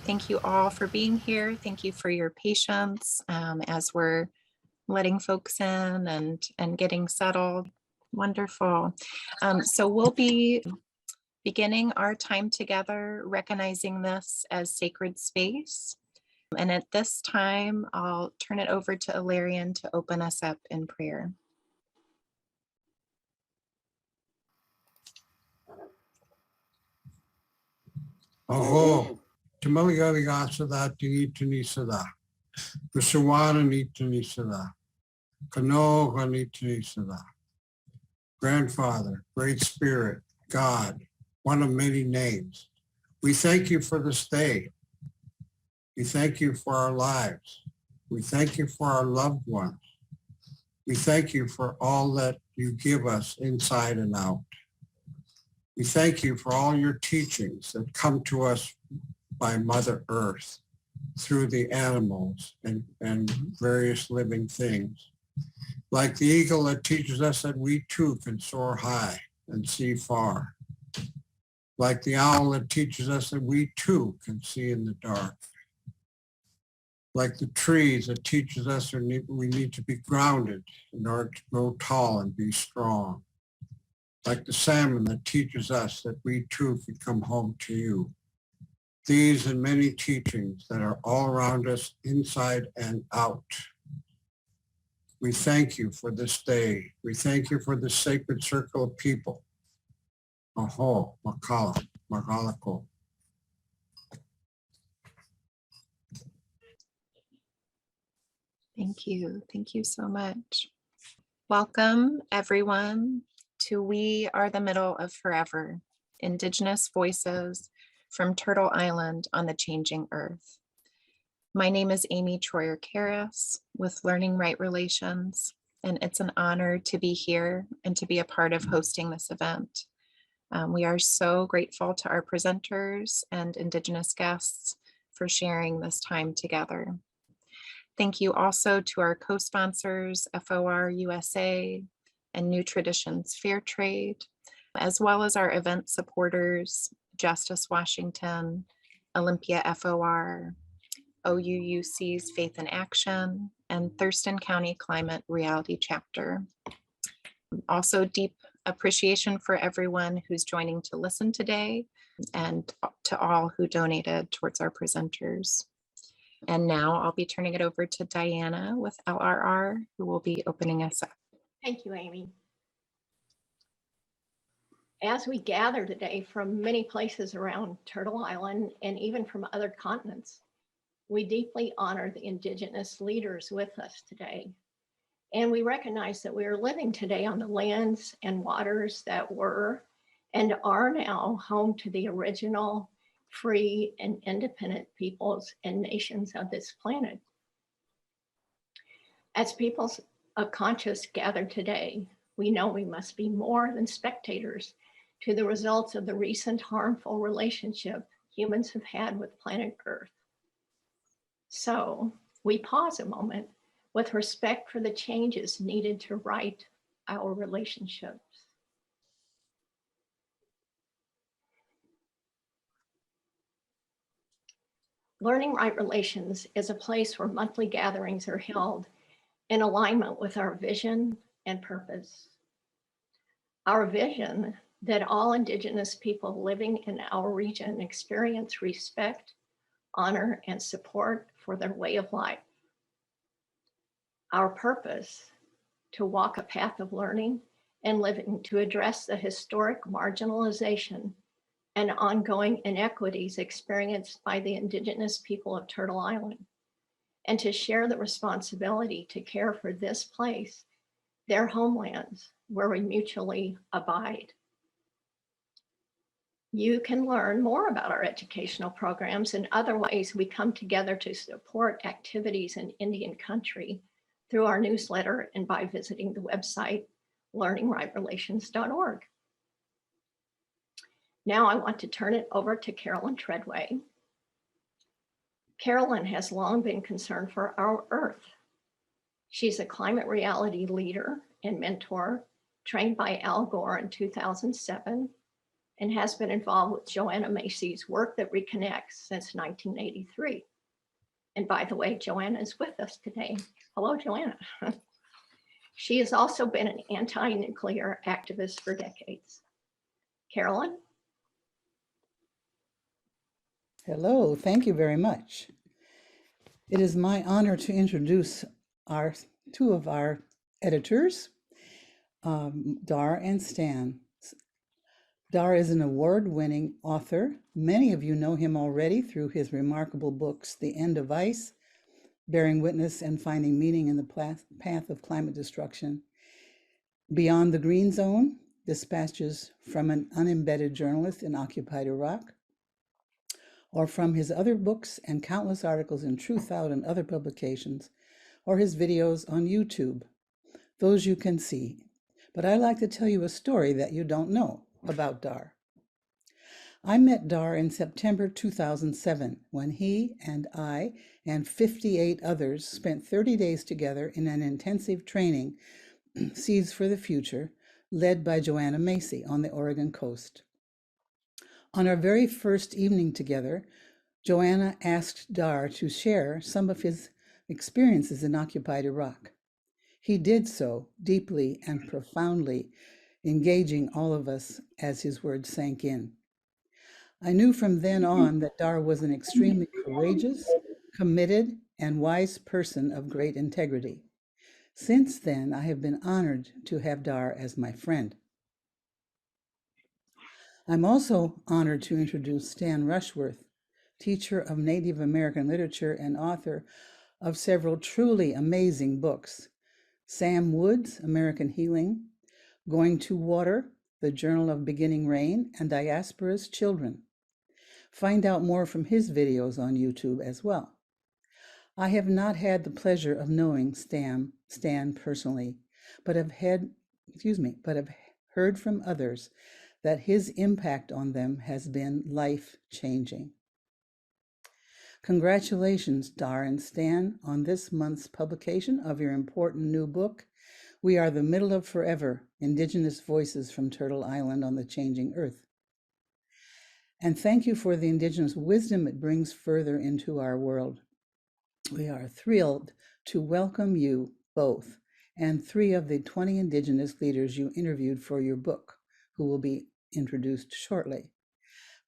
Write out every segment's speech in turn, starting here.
Thank you all for being here. Thank you for your patience as we're letting folks in and getting settled. Wonderful. So we'll be beginning our time together, recognizing this as sacred space. And at this time, I'll turn it over to Ilarion to open us up in prayer. Aho, Tamaligasada, Tinitanisada, Kusawana Nitanisada, Kano Hanitanisada. Grandfather, Great Spirit, God, one of many names, we thank you for this day. We thank you for our lives. We thank you for our loved ones. We thank you for all that you give us inside and out. We thank you for all your teachings that come to us by Mother Earth through the animals and various living things. Like the eagle that teaches us that we too can soar high and see far. Like the owl that teaches us that we too can see in the dark. Like the trees that teaches us we need to be grounded in order to grow tall and be strong. Like the salmon that teaches us that we too can come home to you. These and many teachings that are all around us, inside and out. We thank you for this day. We thank you for this sacred circle of people. Aho, Makala, Magalako. Thank you. Thank you so much. Welcome, everyone, to We Are the Middle of Forever, Indigenous Voices from Turtle Island on the Changing Earth. My name is Amy Troyer-Karras with Learning Right Relations, and it's an honor to be here and to be a part of hosting this event. We are so grateful to our presenters and Indigenous guests for sharing this time together. Thank you also to our co-sponsors, FOR USA and New Traditions Fair Trade, as well as our event supporters, Justice Washington, Olympia FOR, OUUC's Faith in Action, and Thurston County Climate Reality Chapter. Also, deep appreciation for everyone who's joining to listen today and to all who donated towards our presenters. And now I'll be turning it over to Diana with LRR, who will be opening us up. Thank you, Amy. As we gather today from many places around Turtle Island and even from other continents, we deeply honor the Indigenous leaders with us today. And we recognize that we are living today on the lands and waters that were and are now home to the original, free and independent peoples and nations of this planet. As peoples of conscience gather today, we know we must be more than spectators to the results of the recent harmful relationship humans have had with planet Earth. So we pause a moment with respect for the changes needed to right our relationships. Learning Right Relations is a place where monthly gatherings are held in alignment with our vision and purpose. Our vision that all Indigenous people living in our region experience respect, honor, and support for their way of life. Our purpose to walk a path of learning and living to address the historic marginalization and ongoing inequities experienced by the Indigenous people of Turtle Island, and to share the responsibility to care for this place, their homelands, where we mutually abide. You can learn more about our educational programs and other ways we come together to support activities in Indian country through our newsletter and by visiting the website learningrightrelations.org. Now I want to turn it over to Carolyn Treadway. Carolyn has long been concerned for our Earth. She's a climate reality leader and mentor trained by Al Gore in 2007, and has been involved with Joanna Macy's work that reconnects since 1983. And by the way, Joanna is with us today. Hello, Joanna. She has also been an anti-nuclear activist for decades. Carolyn? Hello, thank you very much. It is my honor to introduce two of our editors, Dahr and Stan. Dahr is an award-winning author. Many of you know him already through his remarkable books, The End of Ice, Bearing Witness and Finding Meaning in the Path of Climate Destruction, Beyond the Green Zone, Dispatches from an Unembedded Journalist in Occupied Iraq, or from his other books and countless articles in Truth Out and other publications, or his videos on YouTube. Those you can see. But I'd like to tell you a story that you don't know about Dahr. I met Dahr in September 2007 when he and I and 58 others spent 30 days together in an intensive training, Seeds for the Future, led by Joanna Macy on the Oregon coast. On our very first evening together, Joanna asked Dahr to share some of his experiences in occupied Iraq. He did so deeply and profoundly, engaging all of us as his words sank in. I knew from then on that Dahr was an extremely courageous, committed, and wise person of great integrity. Since then, I have been honored to have Dahr as my friend. I'm also honored to introduce Stan Rushworth, teacher of Native American literature and author of several truly amazing books: Sam Wood's American Healing, Going to Water, The Journal of Beginning Rain, and Diaspora's Children. Find out more from his videos on YouTube as well. I have not had the pleasure of knowing Stan personally, but have heard from others that his impact on them has been life-changing. Congratulations, Dahr and Stan, on this month's publication of your important new book, We Are the Middle of Forever, Indigenous Voices from Turtle Island on the Changing Earth. And thank you for the Indigenous wisdom it brings further into our world. We are thrilled to welcome you both and 3 of the 20 Indigenous leaders you interviewed for your book, who will be introduced shortly.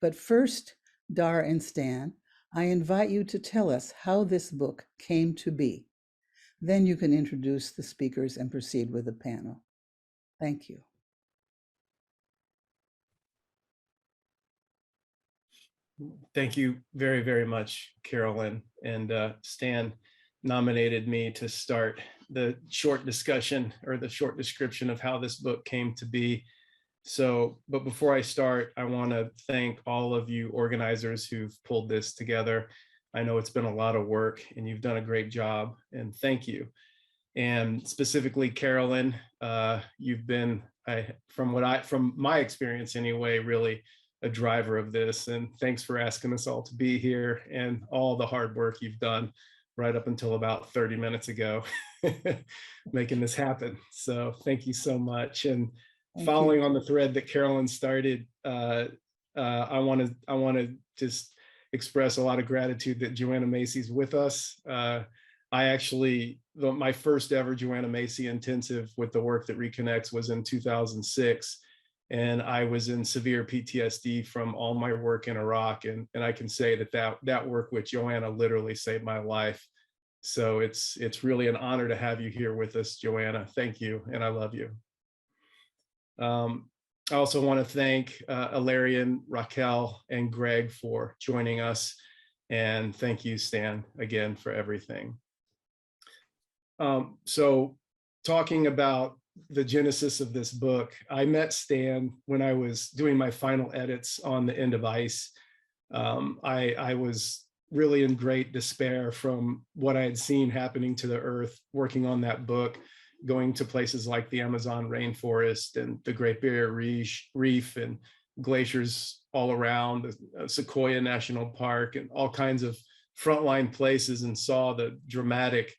But first, Dahr and Stan, I invite you to tell us how this book came to be. Then you can introduce the speakers and proceed with the panel. Thank you. Thank you very, very much, Carolyn. And Stan nominated me to start the short discussion or the short description of how this book came to be. So, but before I start, I want to thank all of you organizers who've pulled this together. I know it's been a lot of work and you've done a great job, and thank you. And specifically, Carolyn, you've been, from my experience anyway, really a driver of this. And thanks for asking us all to be here and all the hard work you've done right up until about 30 minutes ago, making this happen. So thank you so much. And following on the thread that Carolyn started, I want to just express a lot of gratitude that Joanna Macy's with us. My first ever Joanna Macy intensive with the work that reconnects was in 2006. And I was in severe PTSD from all my work in Iraq. And I can say that work with Joanna literally saved my life. So it's really an honor to have you here with us, Joanna. Thank you, and I love you. I also want to thank Ilarion, Raquel, and Gregg for joining us. And thank you, Stan, again, for everything. So talking about the genesis of this book, I met Stan when I was doing my final edits on The End of Ice. I was really in great despair from what I had seen happening to the earth working on that book, going to places like the Amazon rainforest and the Great Barrier Reef and glaciers all around, Sequoia National Park and all kinds of frontline places, and saw the dramatic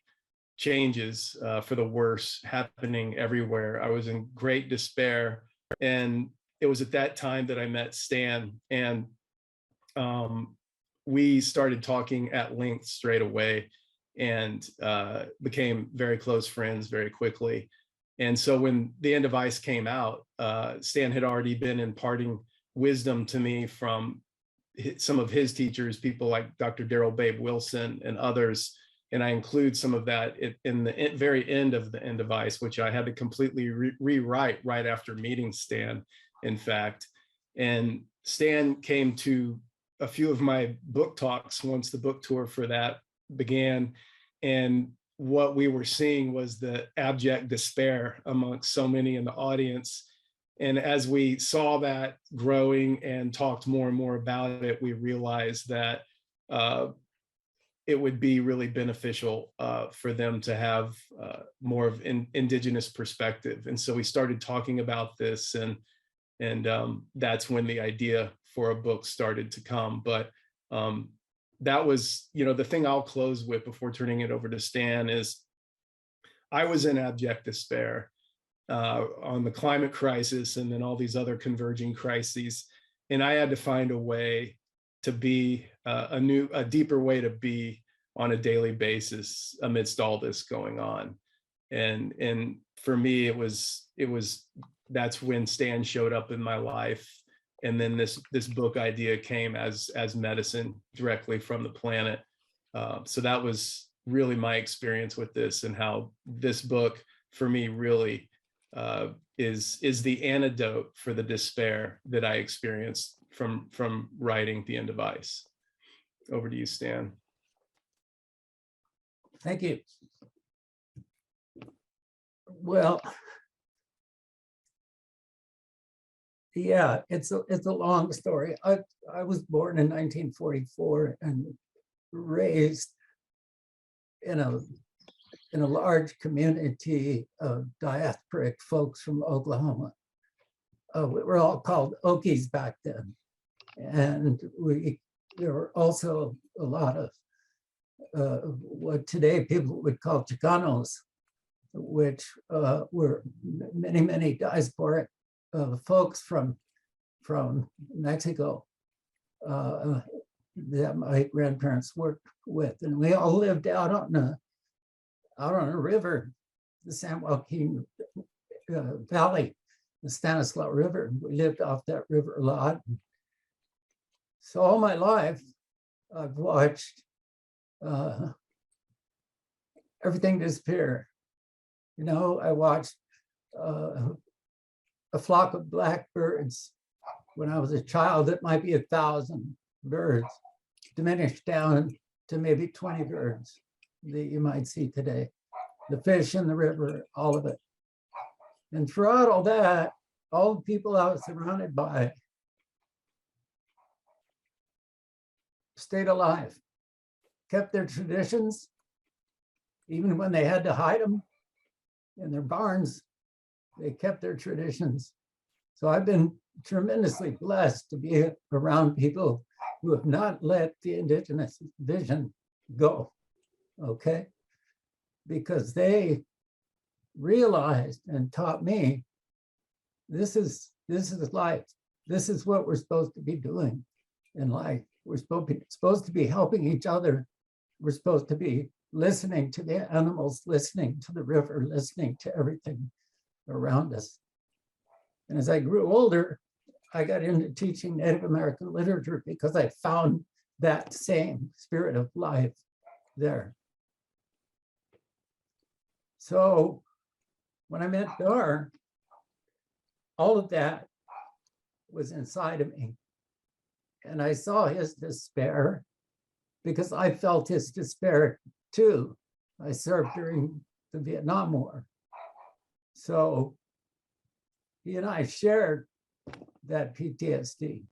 changes for the worse happening everywhere. I was in great despair, and it was at that time that I met Stan, and we started talking at length straight away, and became very close friends very quickly. And so when The End of Ice came out, Stan had already been imparting wisdom to me from some of his teachers, people like Dr. Darrell Babe Wilson and others. And I include some of that in the very end of The End of Ice, which I had to completely rewrite right after meeting Stan, in fact. And Stan came to a few of my book talks once the book tour for that began. And what we were seeing was the abject despair amongst so many in the audience. And as we saw that growing and talked more and more about it, we realized that it would be really beneficial for them to have more of an Indigenous perspective. And so we started talking about this, and that's when the idea for a book started to come. But that was, the thing I'll close with before turning it over to Stan is I was in abject despair on the climate crisis and then all these other converging crises. And I had to find a way to be a deeper way to be on a daily basis amidst all this going on. And for me, it was that's when Stan showed up in my life. And then this book idea came as medicine directly from the planet. So that was really my experience with this, and how this book for me really is the antidote for the despair that I experienced from writing The End of Ice. Over to you, Stan. Thank you. Well, yeah, it's a long story. I was born in 1944 and raised in a large community of diasporic folks from Oklahoma. We were all called Okies back then, and there were also a lot of what today people would call Chicanos, which were many diasporic folks from Mexico that my grandparents worked with, and we all lived out on a river, the San Joaquin Valley, the Stanislaus River. We lived off that river a lot. So all my life, I've watched everything disappear. I watched a flock of blackbirds when I was a child. It might be 1,000 birds, diminished down to maybe 20 birds that you might see today. The fish in the river, all of it. And throughout all that, all the people I was surrounded by stayed alive, kept their traditions, even when they had to hide them in their barns, they kept their traditions. So I've been tremendously blessed to be around people who have not let the Indigenous vision go, okay? Because they realized and taught me, this is life. This is what we're supposed to be doing in life. We're supposed to be helping each other. We're supposed to be listening to the animals, listening to the river, listening to everything around us. And as I grew older, I got into teaching Native American literature because I found that same spirit of life there. So when I met Dahr, all of that was inside of me. And I saw his despair because I felt his despair too. I served during the Vietnam War. So he and I shared that PTSD,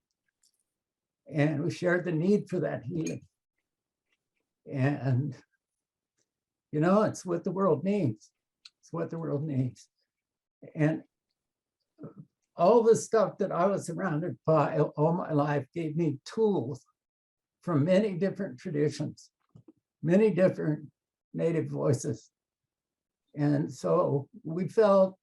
and we shared the need for that healing. And, it's what the world needs. It's what the world needs. And all the stuff that I was surrounded by all my life gave me tools from many different traditions, many different Native voices. And so we felt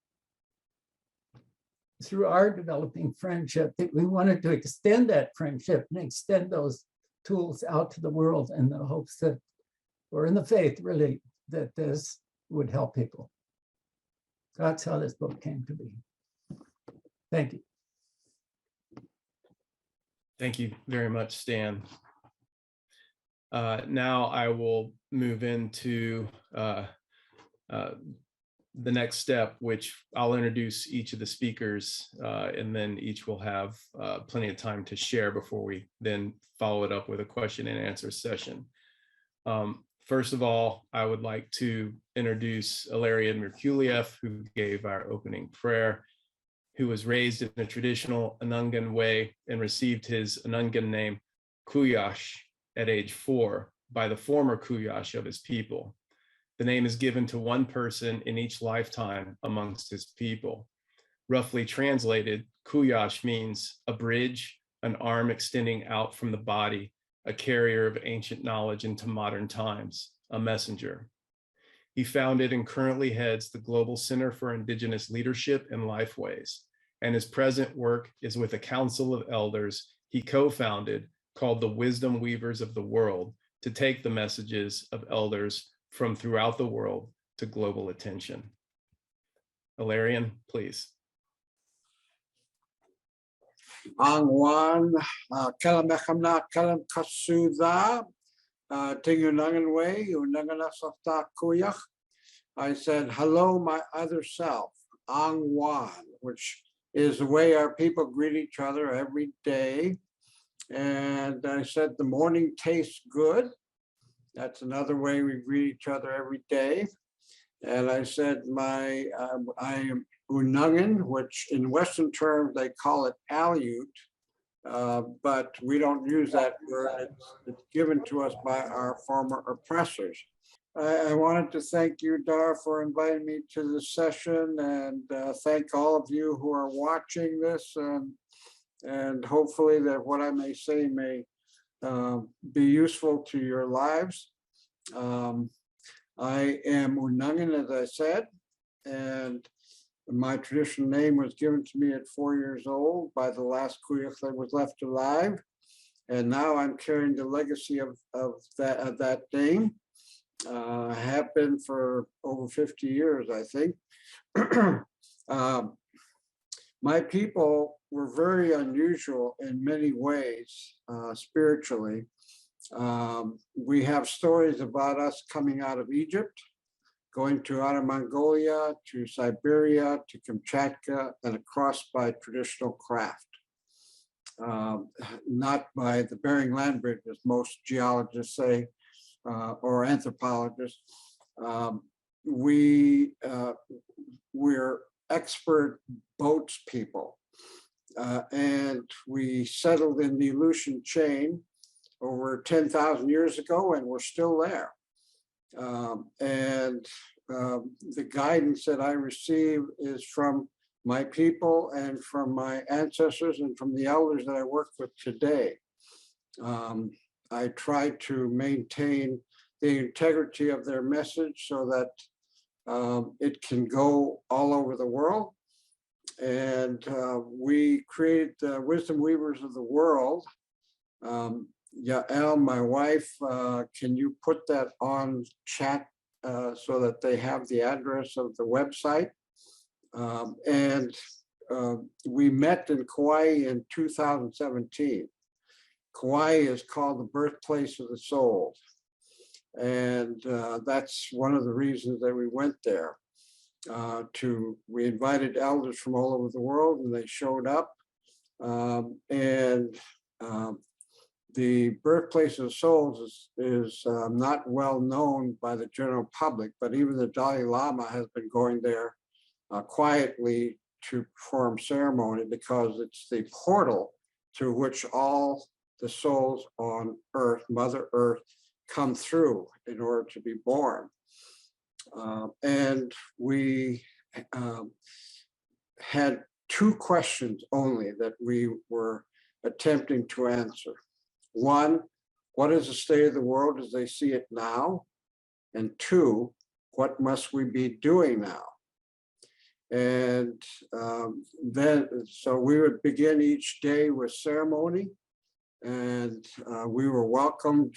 through our developing friendship, that we wanted to extend that friendship and extend those tools out to the world in the hopes that, or in the faith really, that this would help people. That's how this book came to be. Thank you. Thank you very much, Stan. Now I will move into the next step, which I'll introduce each of the speakers, and then each will have plenty of time to share before we then follow it up with a question and answer session. First of all, I would like to introduce Ilarion Merculieff, who gave our opening prayer, who was raised in a traditional Unangen way and received his Unangen name Kuuyux at age 4 by the former Kuuyux of his people. The name is given to one person in each lifetime amongst his people. Roughly translated, Kuuyux means a bridge, an arm extending out from the body, a carrier of ancient knowledge into modern times, a messenger. He founded and currently heads the Global Center for Indigenous Leadership and Lifeways, and his present work is with a council of elders he co-founded called the Wisdom Weavers of the World, to take the messages of elders from throughout the world to global attention. Ilarion, please. Ang wan kalamechamna kalam kasuda tingunangan way unangan asafta Kuuyux. I said, hello, my other self, Ang wan, which is the way our people greet each other every day. And I said, the morning tastes good. That's another way we greet each other every day. And I said, I am Unangen, which in Western terms, they call it Aleut, but we don't use that word. It's given to us by our former oppressors. I wanted to thank you, Dahr, for inviting me to this session, and thank all of you who are watching this, and hopefully that what I may say may be useful to your lives. I am Unangen, as I said, and my traditional name was given to me at 4 years old by the last Kuuyux that was left alive. And now I'm carrying the legacy of that name. I have been for over 50 years, I think. My people were very unusual in many ways, spiritually. We have stories about us coming out of Egypt, going to Outer Mongolia, to Siberia, to Kamchatka, and across by traditional craft. Not by the Bering Land Bridge, as most geologists say, or anthropologists. We're expert boats people. And we settled in the Aleutian chain over 10,000 years ago, and we're still there. The guidance that I receive is from my people and from my ancestors and from the elders that I work with today. I try to maintain the integrity of their message so that it can go all over the world. And we created the Wisdom Weavers of the World. Yael, my wife, can you put that on chat so that they have the address of the website? We met in Kauai in 2017. Kauai is called the birthplace of the souls. And that's one of the reasons that we went there. We invited elders from all over the world, and they showed up. The birthplace of souls is not well known by the general public, but even the Dalai Lama has been going there quietly to perform ceremony, because it's the portal through which all the souls on Earth, Mother Earth, come through in order to be born. We had two questions only that we were attempting to answer. One, what is the state of the world as they see it now? And two, what must we be doing now? And then, so we would begin each day with ceremony, and we were welcomed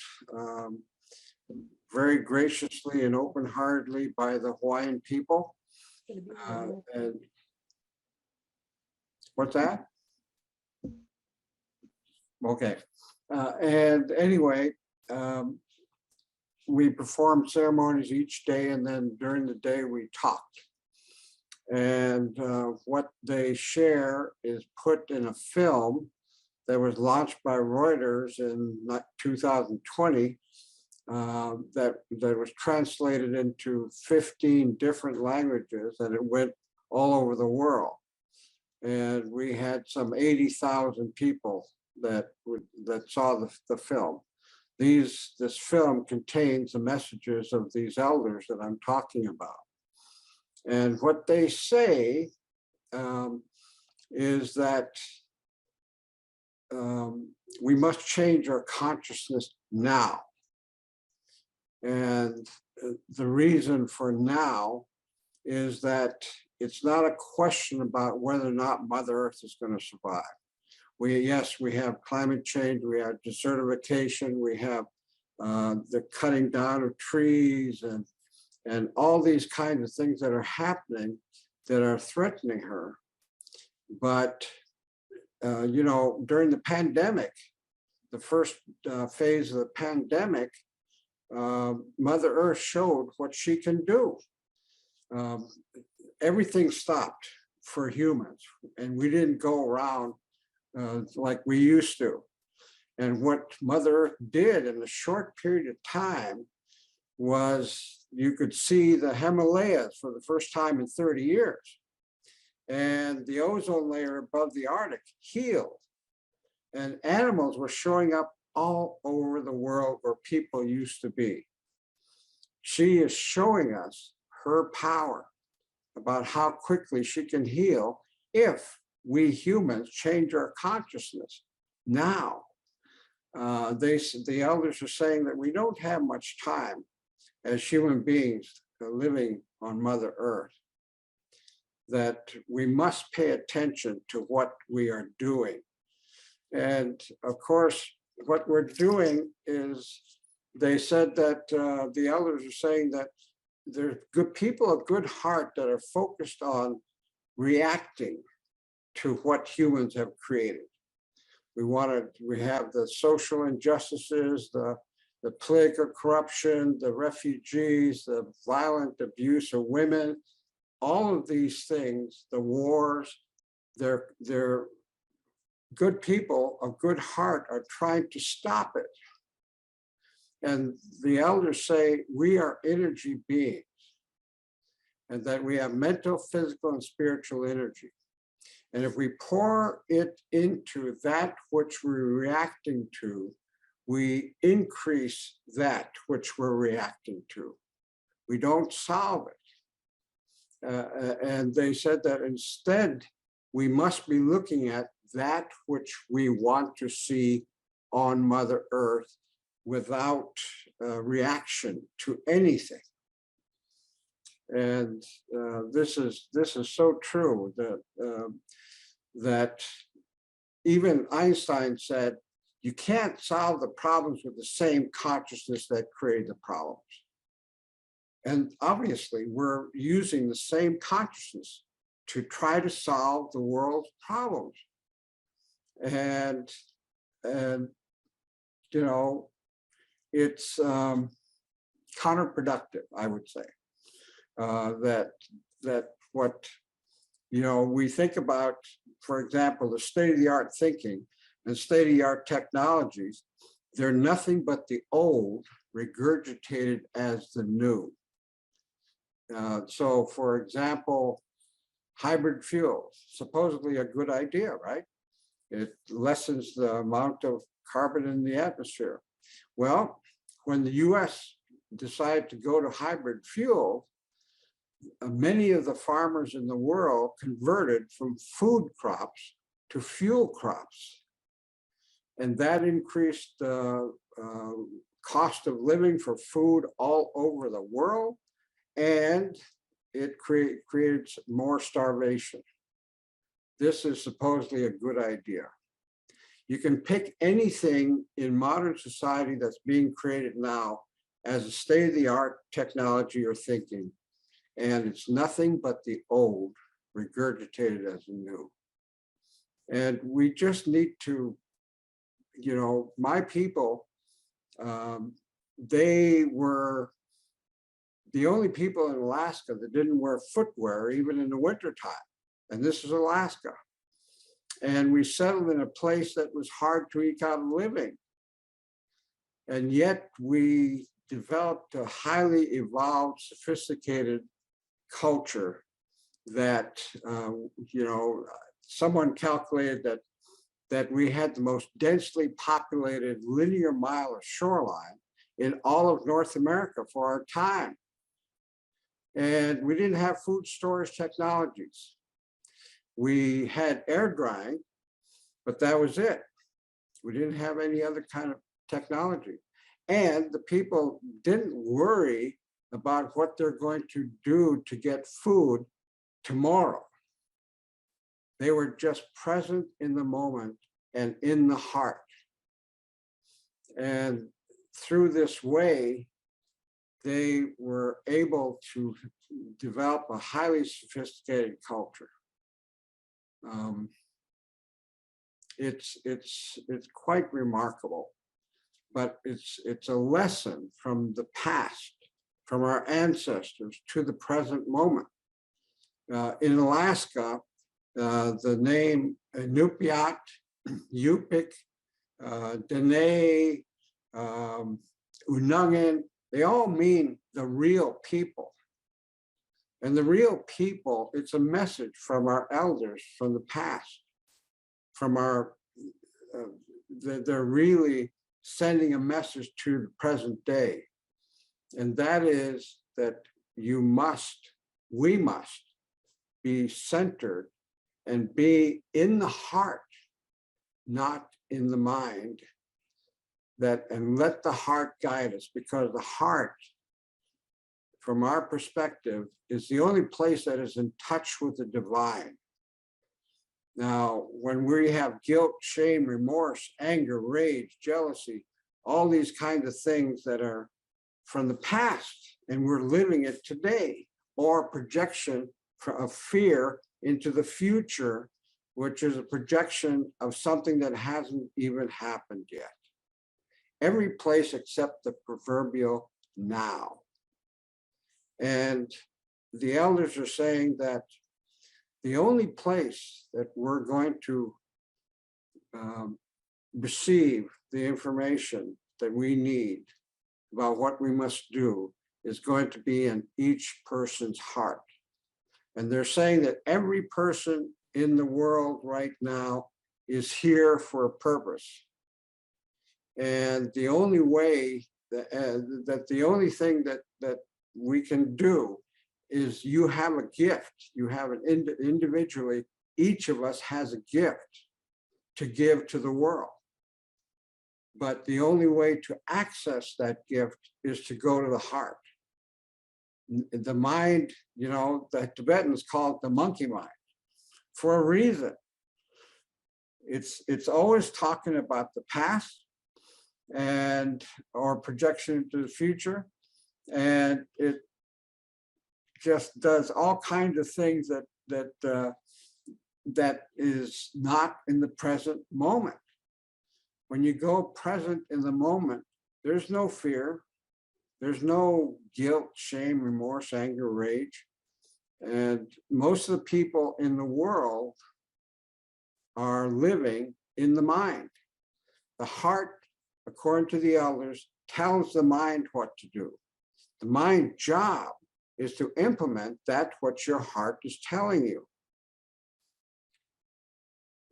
very graciously and open-heartedly by the Hawaiian people. And what's that? Okay. And anyway, we performed ceremonies each day, and then during the day we talked. And what they share is put in a film that was launched by Reuters in 2020 that was translated into 15 different languages, and it went all over the world. And we had some 80,000 people that saw the film. This film contains the messages of these elders that I'm talking about. And what they say is that we must change our consciousness now. And the reason for now is that it's not a question about whether or not Mother Earth is going to survive. Yes, we have climate change, we have desertification, we have the cutting down of trees and all these kinds of things that are happening that are threatening her. But, you know, during the pandemic, the first phase of the pandemic, Mother Earth showed what she can do. Everything stopped for humans, and we didn't go around like we used to. And what Mother Earth did in a short period of time was you could see the Himalayas for the first time in 30 years. And the ozone layer above the Arctic healed. And animals were showing up all over the world where people used to be. She is showing us her power about how quickly she can heal if we humans change our consciousness now. The elders are saying that we don't have much time as human beings living on Mother Earth, that we must pay attention to what we are doing. And of course, what we're doing is, they said that the elders are saying that there's good people of good heart that are focused on reacting to what humans have created. We have the social injustices, the political corruption, the refugees, the violent abuse of women, all of these things, the wars, they're good people of good heart are trying to stop it. And the elders say we are energy beings, and that we have mental, physical, and spiritual energy. And if we pour it into that which we're reacting to, we increase that which we're reacting to. We don't solve it. And they said that instead, we must be looking at that which we want to see on Mother Earth without reaction to anything. And this is so true that even Einstein said, you can't solve the problems with the same consciousness that created the problems. And obviously, we're using the same consciousness to try to solve the world's problems. And you know, it's counterproductive, I would say. That what, you know, we think about, for example, the state-of-the-art thinking and state-of-the-art technologies, they're nothing but the old regurgitated as the new. So for example, hybrid fuels, supposedly a good idea, right? It lessens the amount of carbon in the atmosphere. Well, when the US decided to go to hybrid fuel, many of the farmers in the world converted from food crops to fuel crops. And that increased the cost of living for food all over the world. And it creates more starvation. This is supposedly a good idea. You can pick anything in modern society that's being created now as a state-of-the-art technology or thinking, and it's nothing but the old regurgitated as the new. And we just need to, you know, my people, they were the only people in Alaska that didn't wear footwear even in the wintertime. And this is Alaska. And we settled in a place that was hard to eke out a living. And yet we developed a highly evolved, sophisticated culture that, you know, someone calculated that we had the most densely populated linear mile of shoreline in all of North America for our time. And we didn't have food storage technologies. We had air drying, but that was it. We didn't have any other kind of technology. And the people didn't worry about what they're going to do to get food tomorrow. They were just present in the moment and in the heart. And through this way, they were able to develop a highly sophisticated culture. It's quite remarkable, but it's a lesson from the past, from our ancestors to the present moment. In Alaska, the name Inupiat, Yupik, Dene, Unangen, they all mean the real people. And the real people, it's a message from our elders from the past, from our, they're really sending a message to the present day. And that is that we must be centered and be in the heart, not in the mind, and let the heart guide us, because the heart, from our perspective, is the only place that is in touch with the divine. Now, when we have guilt, shame, remorse, anger, rage, jealousy, all these kinds of things that are from the past, and we're living it today, or projection of fear into the future, which is a projection of something that hasn't even happened yet. Every place except the proverbial now. And the elders are saying that the only place that we're going to receive the information that we need about what we must do is going to be in each person's heart. And they're saying that every person in the world right now is here for a purpose. And the only way that the only thing that we can do is you have a gift. You have an individually, each of us has a gift to give to the world. But the only way to access that gift is to go to the heart. The mind, you know, the Tibetans call it the monkey mind for a reason. It's always talking about the past or projection into the future. And it just does all kinds of things that is not in the present moment. When you go present in the moment, there's no fear, there's no guilt, shame, remorse, anger, rage. And most of the people in the world are living in the mind. The heart, according to the elders, tells the mind what to do. The mind job is to implement that what your heart is telling you.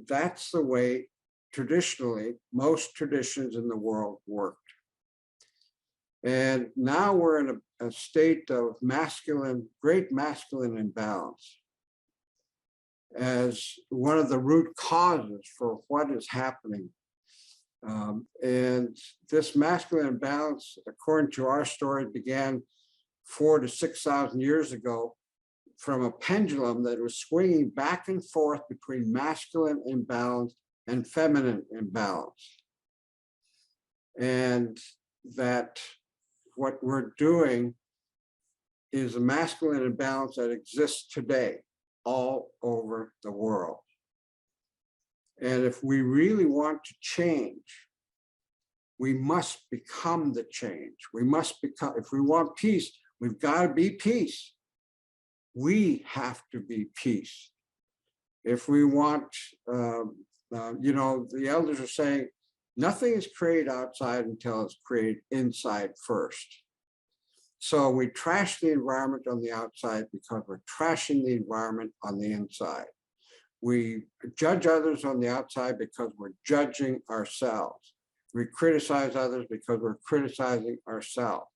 That's the way traditionally most traditions in the world worked. And now we're in a state of great masculine imbalance as one of the root causes for what is happening. And this masculine imbalance, according to our story, began 4,000 to 6,000 years ago from a pendulum that was swinging back and forth between masculine imbalance and feminine imbalance. And that what we're doing is a masculine imbalance that exists today all over the world. And if we really want to change, we must become the change. We must become, if we want peace, we've got to be peace. We have to be peace. If we want, you know, the elders are saying, nothing is created outside until it's created inside first. So we trash the environment on the outside because we're trashing the environment on the inside. We judge others on the outside because we're judging ourselves. We criticize others because we're criticizing ourselves.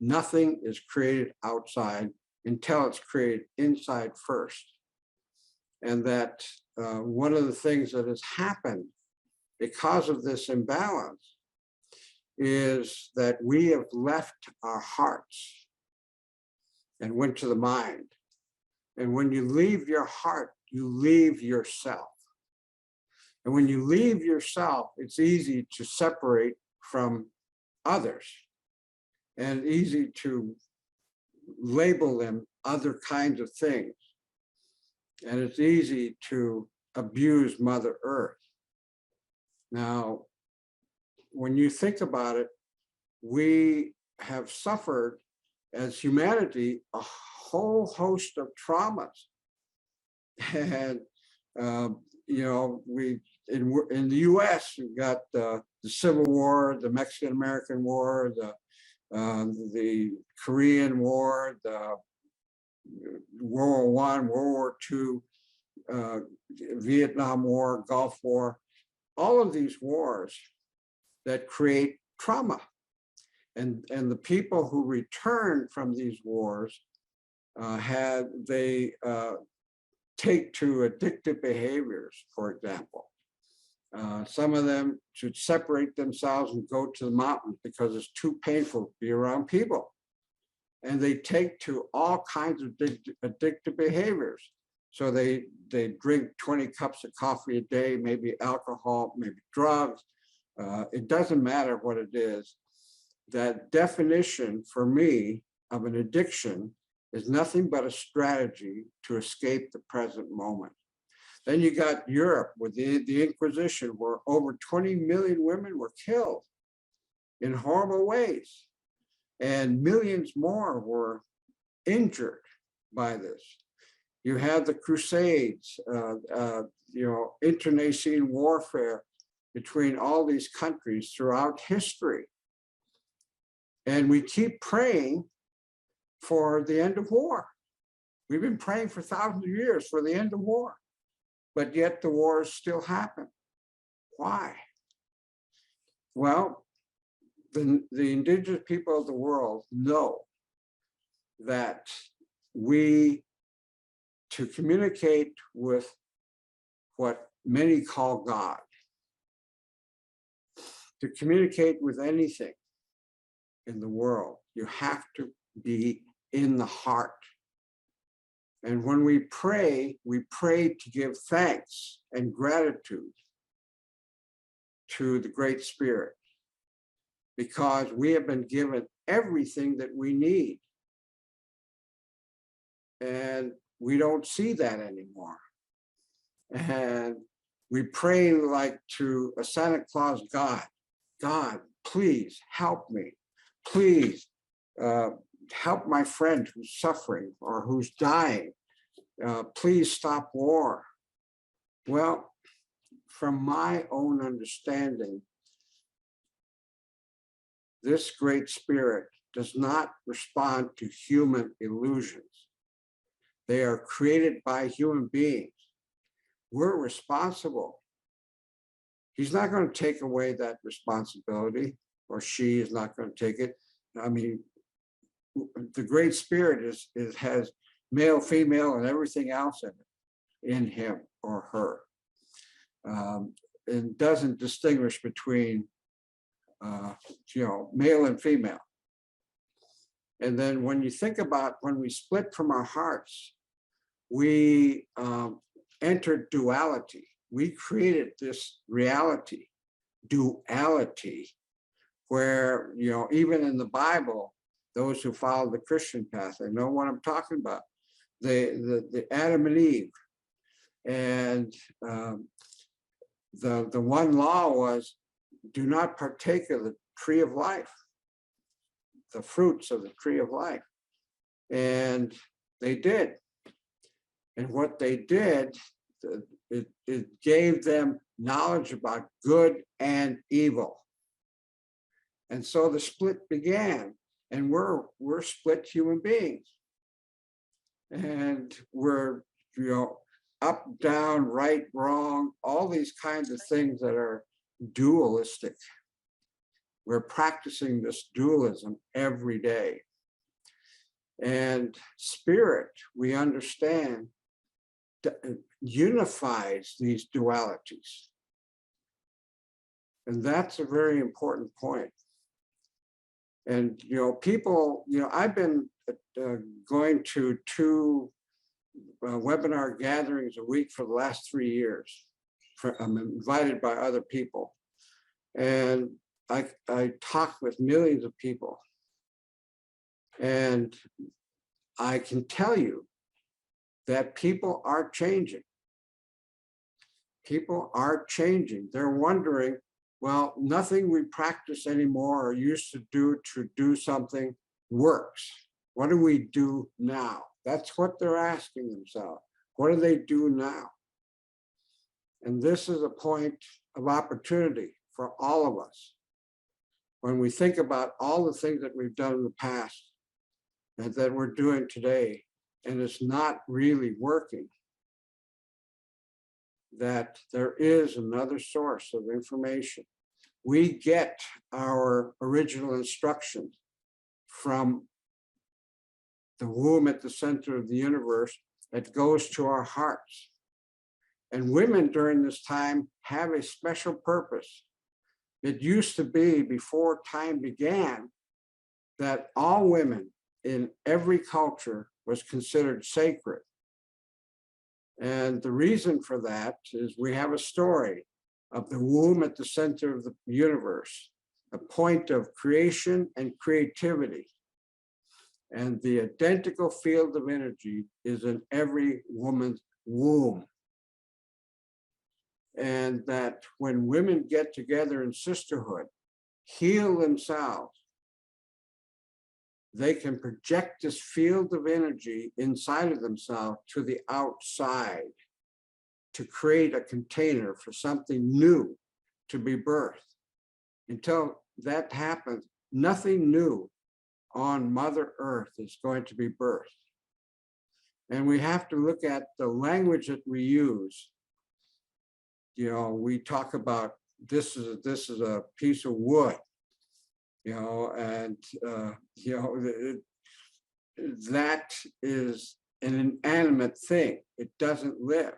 Nothing is created outside until it's created inside first. And that one of the things that has happened because of this imbalance is that we have left our hearts and went to the mind. And when you leave your heart, you leave yourself. And when you leave yourself, it's easy to separate from others and easy to label them other kinds of things. And it's easy to abuse Mother Earth. Now, when you think about it, we have suffered as humanity a whole host of traumas. And, you know, in the US, we've got the Civil War, the Mexican-American War, the Korean War, the World War I, World War II, Vietnam War, Gulf War, all of these wars that create trauma. And the people who return from these wars take to addictive behaviors, for example. Some of them should separate themselves and go to the mountains because it's too painful to be around people. And they take to all kinds of addictive behaviors. So they drink 20 cups of coffee a day, maybe alcohol, maybe drugs. It doesn't matter what it is. That definition for me of an addiction is nothing but a strategy to escape the present moment. Then you got Europe with the Inquisition, where over 20 million women were killed in horrible ways. And millions more were injured by this. You had the Crusades, you know, internecine warfare between all these countries throughout history. And we keep praying for the end of war. We've been praying for thousands of years for the end of war, but yet the wars still happen. Why? Well, the indigenous people of the world know that to communicate with what many call God, to communicate with anything in the world, you have to be in the heart. And when we pray to give thanks and gratitude to the Great Spirit, because we have been given everything that we need. And we don't see that anymore. And we pray like to a Santa Claus God, God, please help me. Please help my friend who's suffering or who's dying. Please stop war. Well, from my own understanding, this Great Spirit does not respond to human illusions. They are created by human beings. We're responsible. He's not going to take away that responsibility, or she is not going to take it. I mean, the Great Spirit has male, female, and everything else in him or her. And doesn't distinguish between you know, male and female. And then when you think about when we split from our hearts, we entered duality. We created this reality, duality, where, you know, even in the Bible, those who follow the Christian path, they know what I'm talking about. The Adam and Eve, and the one law was, do not partake of the tree of life, the fruits of the tree of life. And they did. And what they did, it gave them knowledge about good and evil. And so the split began, and we're split human beings. And we're, you know, up, down, right, wrong, all these kinds of things that are dualistic. We're practicing this dualism every day. And spirit, we understand, unifies these dualities. And that's a very important point. And, you know, people, you know, I've been going to 2 webinar gatherings a week for the last 3 years. I'm invited by other people. And I talk with millions of people. And I can tell you that people are changing. People are changing. They're wondering, well, nothing we practice anymore or used to do something works. What do we do now? That's what they're asking themselves. What do they do now? And this is a point of opportunity for all of us. When we think about all the things that we've done in the past and that we're doing today, and it's not really working, that there is another source of information. We get our original instruction from the womb at the center of the universe that goes to our hearts. And women during this time have a special purpose. It used to be, before time began, that all women in every culture was considered sacred. And the reason for that is we have a story of the womb at the center of the universe, a point of creation and creativity. And the identical field of energy is in every woman's womb. And that when women get together in sisterhood, heal themselves, they can project this field of energy inside of themselves to the outside to create a container for something new to be birthed. Until that happens, nothing new on Mother Earth is going to be birthed. And we have to look at the language that we use. You know, we talk about this is a piece of wood, you know, and you know, that is an inanimate thing. It doesn't live,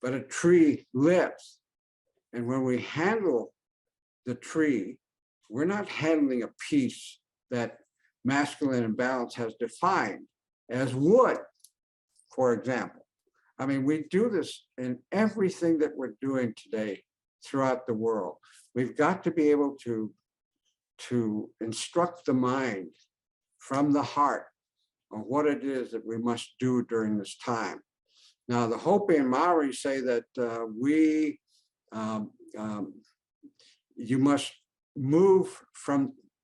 but a tree lives. And when we handle the tree, we're not handling a piece that masculine imbalance has defined as wood, for example. I mean, we do this in everything that we're doing today throughout the world. We've got to be able to instruct the mind from the heart on what it is that we must do during this time. Now, the Hopi and Maori say that you must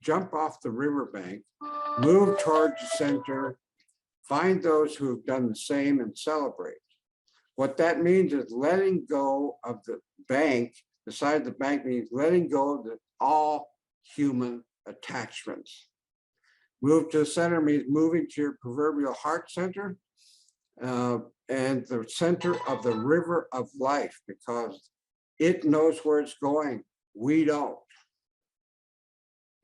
jump off the riverbank, move towards the center, find those who have done the same and celebrate. What that means is letting go of the bank. The side of the bank means letting go of all human attachments. Move to the center means moving to your proverbial heart center and the center of the river of life, because it knows where it's going. We don't.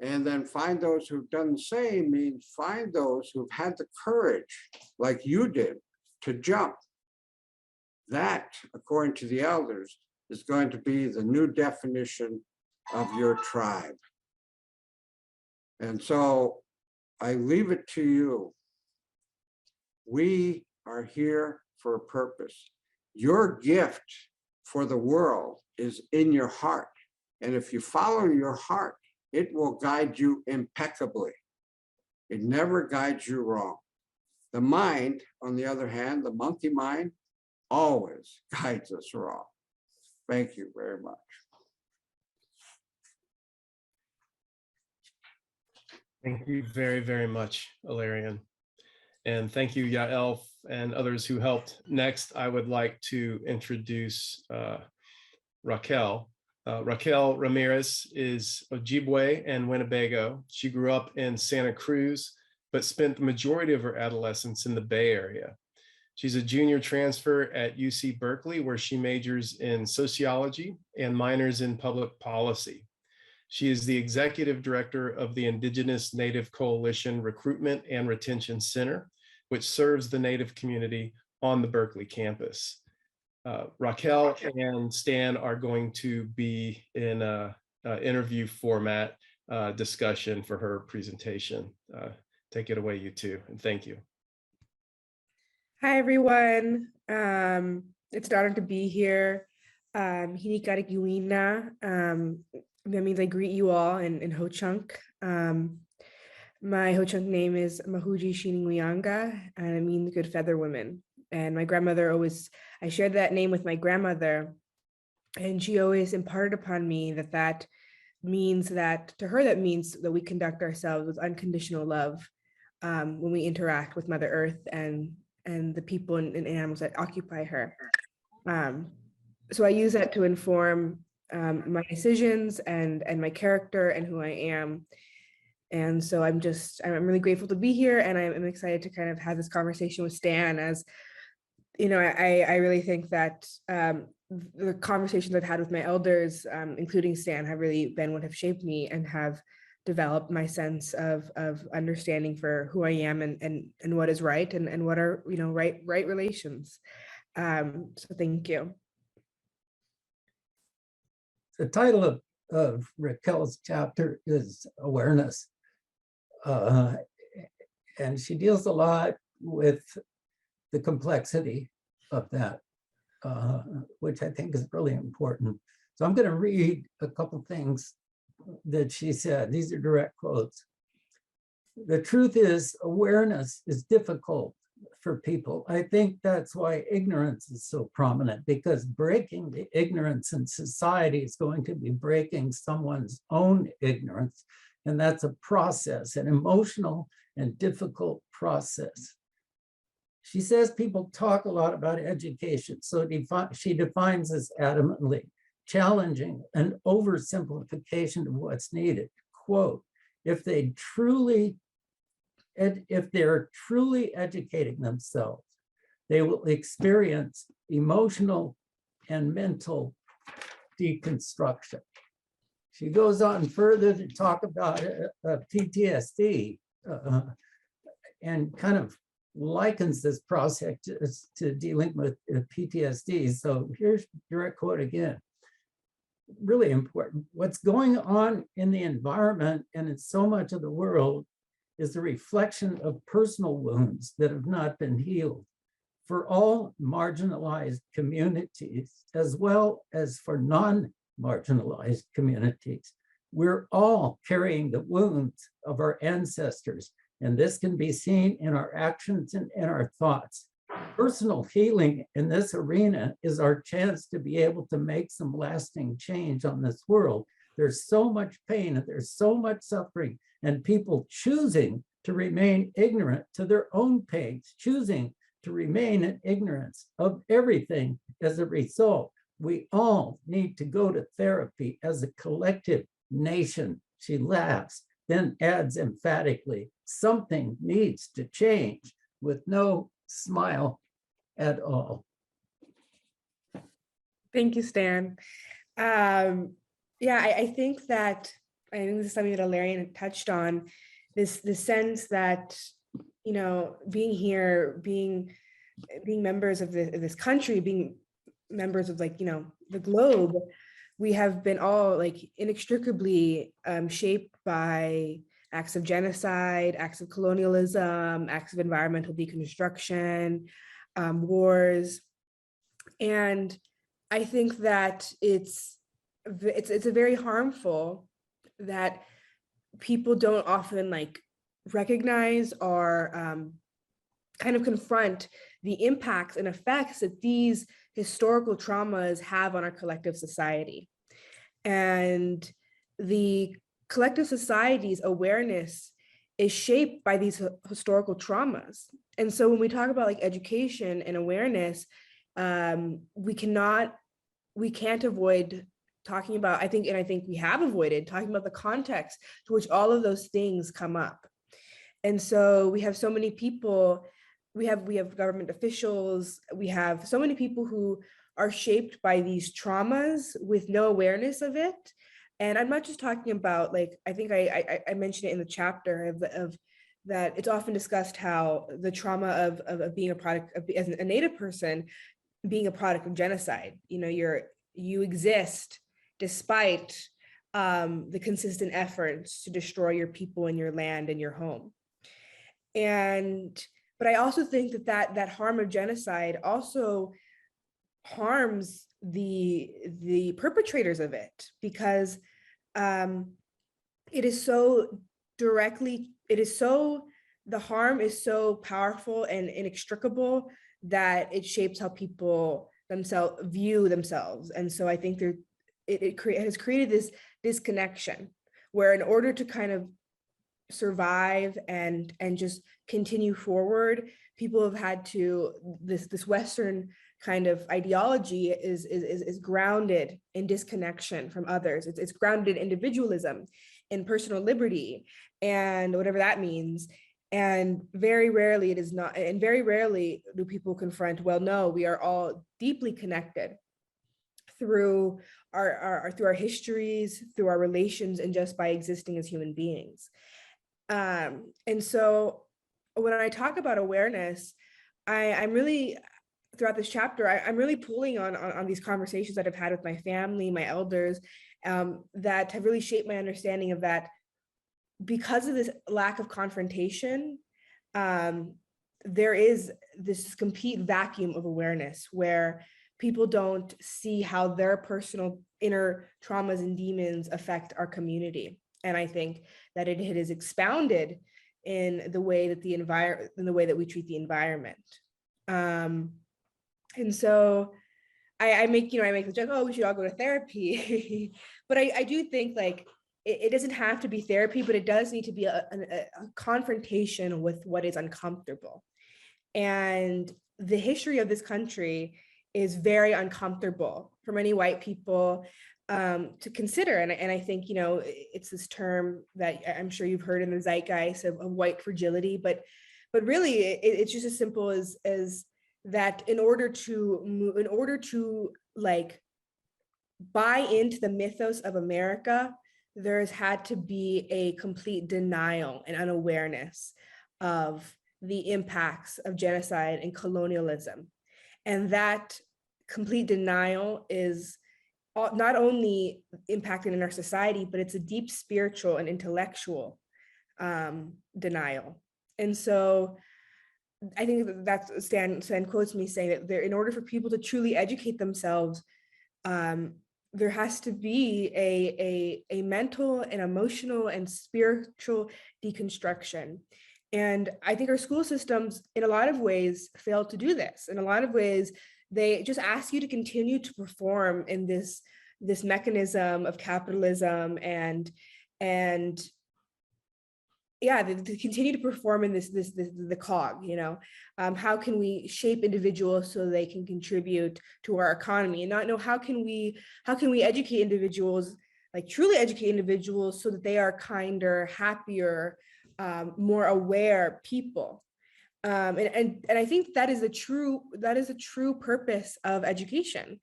And then find those who've done the same means find those who've had the courage, like you did, to jump. That, according to the elders, is going to be the new definition of your tribe. And so I leave it to you. We are here for a purpose. Your gift for the world is in your heart. And if you follow your heart, it will guide you impeccably. It never guides you wrong. The mind, on the other hand, the monkey mind, always guides us wrong. Thank you very much. Thank you very, very much, Ilarion. And thank you, Yael, and others who helped. Next, I would like to introduce Raquel. Raquel Ramirez is Ojibwe and Winnebago. She grew up in Santa Cruz, but spent the majority of her adolescence in the Bay Area. She's a junior transfer at UC Berkeley, where she majors in sociology and minors in public policy. She is the executive director of the Indigenous Native Coalition Recruitment and Retention Center, which serves the Native community on the Berkeley campus. Raquel and Stan are going to be in an interview format discussion for her presentation. Take it away, you two, and thank you. Hi, everyone. It's an honor to be here. Hinikarik Yuina. That means I greet you all in Ho-Chunk. My Ho-Chunk name is Mahuji Shininglianga, and it means good feather women. And my grandmother always, I shared that name with my grandmother, and she always imparted upon me that means that, to her, that means that we conduct ourselves with unconditional love when we interact with Mother Earth and the people and animals that occupy her. So I use that to inform my decisions and my character and who I am. And so I'm really grateful to be here, and I'm excited to kind of have this conversation with Stan. As you know, I really think that the conversations I've had with my elders, including Stan, have really been what have shaped me and have developed my sense of understanding for who I am and what is right and what are, you know, right relations. So thank you. The title of Raquel's chapter is Awareness. And she deals a lot with the complexity of that, which I think is really important. So I'm going to read a couple things that she said. These are direct quotes. The truth is, awareness is difficult for people. I think that's why ignorance is so prominent, because breaking the ignorance in society is going to be breaking someone's own ignorance. And that's a process, an emotional and difficult process. She says people talk a lot about education. So she defines as adamantly challenging an oversimplification of what's needed. Quote, if they're truly educating themselves, they will experience emotional and mental deconstruction. She goes on further to talk about PTSD and kind of likens this process to dealing with PTSD. So here's direct quote again. Really important. What's going on in the environment and in so much of the world is a reflection of personal wounds that have not been healed for all marginalized communities, as well as for non-marginalized communities. We're all carrying the wounds of our ancestors, and this can be seen in our actions and in our thoughts. Personal healing in this arena is our chance to be able to make some lasting change on this world. There's so much pain and there's so much suffering, and people choosing to remain ignorant to their own pains, choosing to remain in ignorance of everything as a result. We all need to go to therapy as a collective nation. She laughs, then adds emphatically, something needs to change, with no smile at all. Thank you, Stan. Yeah, I think this is something that Ilarion touched on, this sense that, you know, being here, being members of this country, being members of, like, you know, the globe, we have been all like inextricably shaped by acts of genocide, acts of colonialism, acts of environmental deconstruction, wars. And I think that it's a very harmful that people don't often like recognize or kind of confront the impacts and effects that these historical traumas have on our collective society. And the collective society's awareness is shaped by these historical traumas. And so when we talk about like education and awareness, we can't avoid talking about, I think we have avoided talking about the context to which all of those things come up. And so we have so many people, we have government officials, we have so many people who are shaped by these traumas with no awareness of it. And I'm not just talking about, like, I think I mentioned it in the chapter of that it's often discussed how the trauma of being a product of, as a Native person, being a product of genocide. You know, you exist despite the consistent efforts to destroy your people and your land and your home. But I also think that harm of genocide also harms the perpetrators of it, because it is so directly, the harm is so powerful and inextricable that it shapes how people view themselves. And so I think it has created this disconnection where, in order to kind of survive and just continue forward, people have had to, this Western kind of ideology is grounded in disconnection from others. It's grounded in individualism, in personal liberty, and whatever that means. And very rarely it is not, and very rarely do people confront, well, no, we are all deeply connected through our histories, through our relations, and just by existing as human beings. And so when I talk about awareness, I'm really, throughout this chapter, I'm really pulling on these conversations that I've had with my family, my elders, that have really shaped my understanding of that. Because of this lack of confrontation, there is this complete vacuum of awareness where people don't see how their personal inner traumas and demons affect our community. And I think that it has expounded in the way that we treat the environment. And so I make the joke, oh, we should all go to therapy. But I do think, like, it doesn't have to be therapy, but it does need to be a confrontation with what is uncomfortable. And the history of this country is very uncomfortable for many white people to consider. And I think, it's this term that I'm sure you've heard in the zeitgeist of white fragility, but really it's just as simple as that in order to like buy into the mythos of America, there has had to be a complete denial and unawareness of the impacts of genocide and colonialism. And that complete denial is not only impacted in our society, but it's a deep spiritual and intellectual denial. And so I think that's Stan quotes me saying that in order for people to truly educate themselves, there has to be a mental and emotional and spiritual deconstruction. And I think our school systems, in a lot of ways, fail to do this. In a lot of ways, they just ask you to continue to perform in this mechanism of capitalism and yeah, to continue to perform in the cog, how can we shape individuals so they can contribute to our economy, and not know how can we educate individuals, like truly educate individuals so that they are kinder, happier, more aware people. And I think that is a true purpose of education.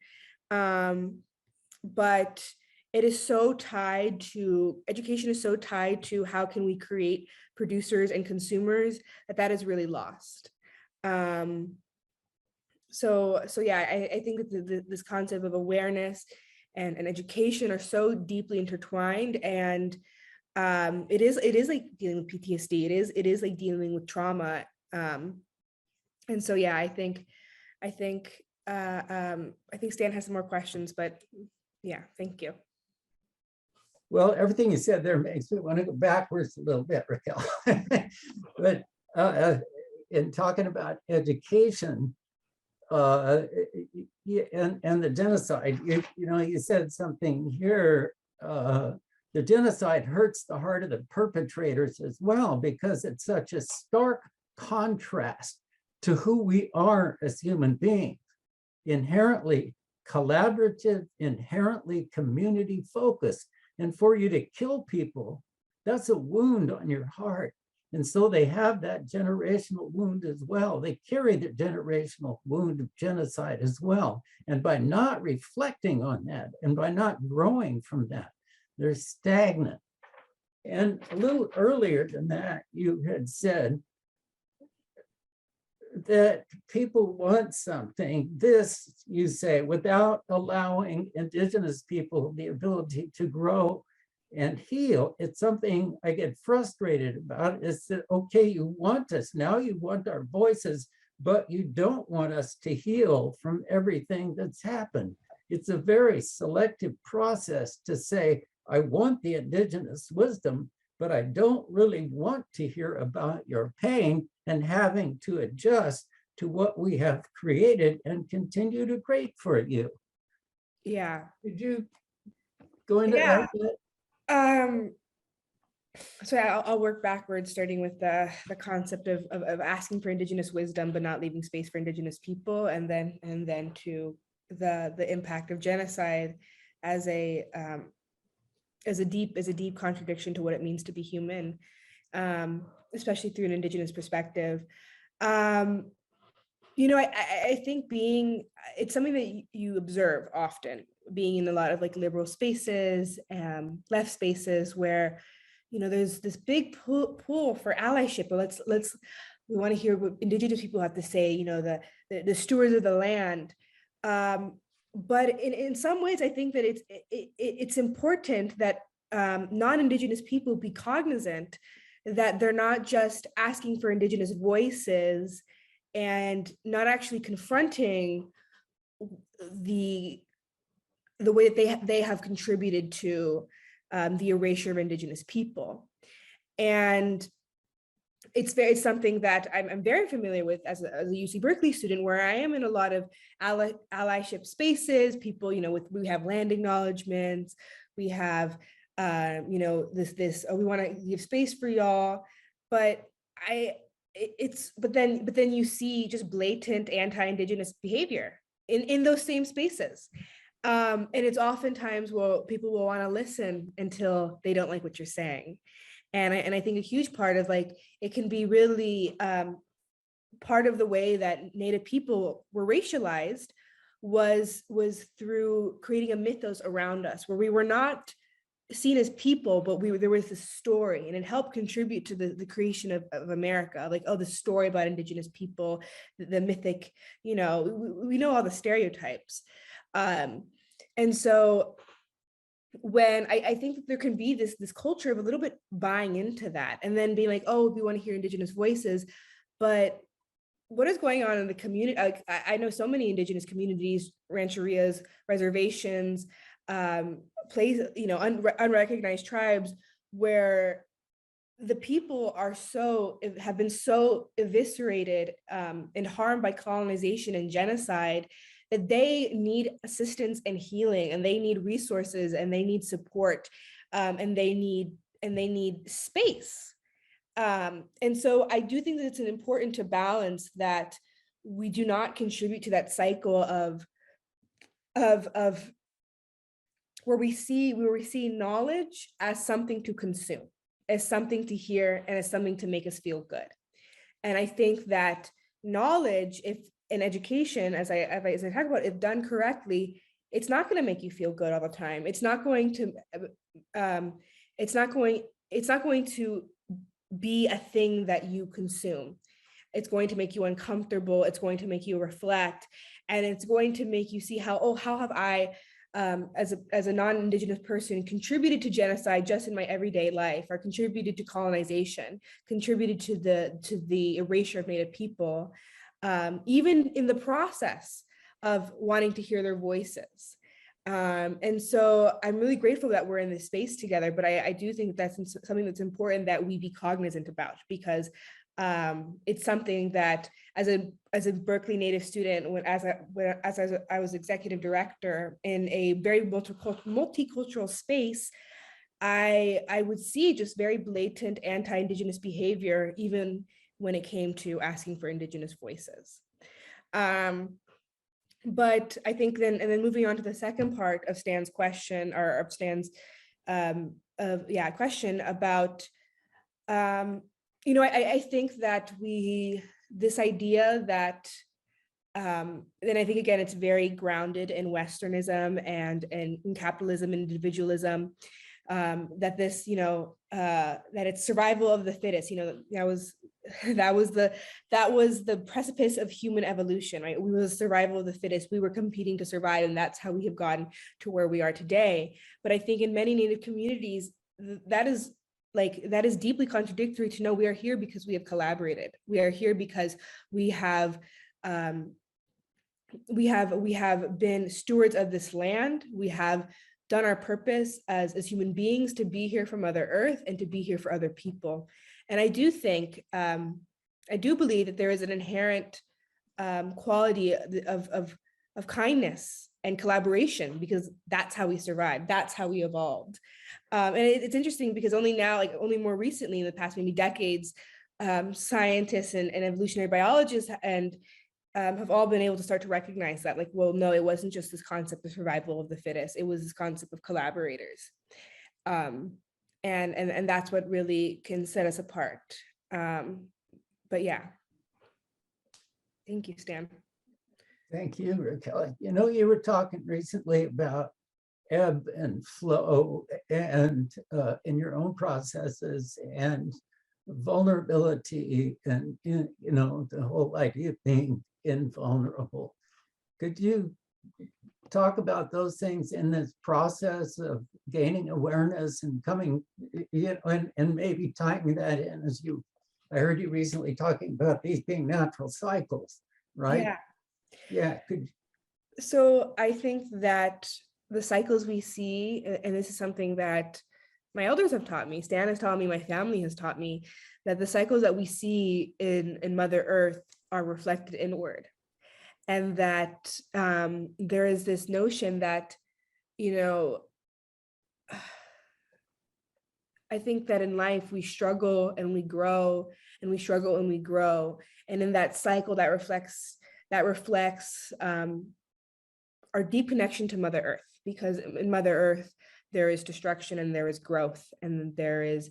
But education is so tied to how can we create producers and consumers that is really lost. So yeah, I think that this concept of awareness and education are so deeply intertwined, and it is like dealing with PTSD. It is like dealing with trauma. And so yeah, I think I think Stan has some more questions, but yeah, thank you. Well, everything you said there makes me want to go backwards a little bit, Raquel. But in talking about education and the genocide, you said something here. The genocide hurts the heart of the perpetrators as well, because it's such a stark contrast to who we are as human beings. Inherently collaborative, inherently community focused. And for you to kill people, that's a wound on your heart. And so they have that generational wound as well. They carry the generational wound of genocide as well. And by not reflecting on that and by not growing from that, they're stagnant. And a little earlier than that, you had said that people want something, this, you say, without allowing Indigenous people the ability to grow and heal. It's something I get frustrated about, is that, okay, you want us, now you want our voices, but you don't want us to heal from everything that's happened. It's a very selective process to say, I want the Indigenous wisdom, but I don't really want to hear about your pain and having to adjust to what we have created and continue to create for you. Yeah. Did you go into Yeah. that? So I'll work backwards, starting with the concept of asking for Indigenous wisdom, but not leaving space for Indigenous people, and then to the impact of genocide as a deep contradiction to what it means to be human, especially through an Indigenous perspective. I think it's something that you observe often, being in a lot of like liberal spaces, left spaces, where there's this big pull for allyship. But we want to hear what Indigenous people have to say. The stewards of the land. But in some ways, I think that it's important that non-Indigenous people be cognizant that they're not just asking for Indigenous voices and not actually confronting the way that they have contributed to the erasure of Indigenous people. And it's something that I'm very familiar with as a UC Berkeley student, where I am in a lot of allyship spaces. People, we have land acknowledgements, we have we want to give space for y'all, but then you see just blatant anti-Indigenous behavior in those same spaces. And it's oftentimes, people will want to listen until they don't like what you're saying. And I think a huge part of it can be really part of the way that Native people were racialized was through creating a mythos around us, where we were not seen as people, but there was this story, and it helped contribute to the creation of America. The story about Indigenous people, the mythic, we know all the stereotypes. And so when I think that there can be this culture of a little bit buying into that, and then being like, oh, we want to hear Indigenous voices, but what is going on in the community? I know so many Indigenous communities, rancherias, reservations, unrecognized tribes, where the people have been so eviscerated and harmed by colonization and genocide, that they need assistance and healing, and they need resources, and they need support, and they need space. And so I do think that it's important to balance that we do not contribute to that cycle of where we see knowledge as something to consume, as something to hear, and as something to make us feel good. And I think that knowledge, if in education, as I talk about, if done correctly, it's not going to make you feel good all the time. It's not going to be a thing that you consume. It's going to make you uncomfortable. It's going to make you reflect, and it's going to make you see how have I, as a non-Indigenous person, contributed to genocide just in my everyday life, or contributed to colonization, contributed to the erasure of Native people. even in the process of wanting to hear their voices. And so I'm really grateful that we're in this space together, but I do think that's something that's important that we be cognizant about, because it's something that as a Berkeley Native student, as I was executive director in a very multicultural space, I would see just very blatant anti-Indigenous behavior, even when it came to asking for Indigenous voices. But I think then moving on to the second part of Stan's question, or of Stan's question about, I think that this idea that, then I think again, it's very grounded in Westernism and in capitalism and individualism, that this, that it's survival of the fittest, that was the precipice of human evolution, right? We were the survival of the fittest. We were competing to survive, and that's how we have gotten to where we are today. But I think in many Native communities, that is deeply contradictory to know we are here because we have collaborated. We are here because we have been stewards of this land. We have done our purpose as human beings to be here for Mother Earth and to be here for other people. And I do think, I do believe that there is an inherent quality of kindness and collaboration, because that's how we survived. That's how we evolved. And it's interesting because only now, only more recently in the past maybe decades, scientists and evolutionary biologists and have all been able to start to recognize that, well, no, it wasn't just this concept of survival of the fittest. It was this concept of collaborators. And that's what really can set us apart. But yeah. Thank you, Stan. Thank you, Raquel. You were talking recently about ebb and flow and in your own processes and vulnerability and, the whole idea of being invulnerable. Could you talk about those things in this process of gaining awareness and coming, and maybe tying that in I heard you recently talking about these being natural cycles, right? Yeah. So I think that the cycles we see, and this is something that my elders have taught me, Stan has taught me, my family has taught me, that the cycles that we see in Mother Earth are reflected inward. And that there is this notion that, I think that in life we struggle and we grow, and we struggle and we grow. And in that cycle that reflects our deep connection to Mother Earth, because in Mother Earth, there is destruction and there is growth and there is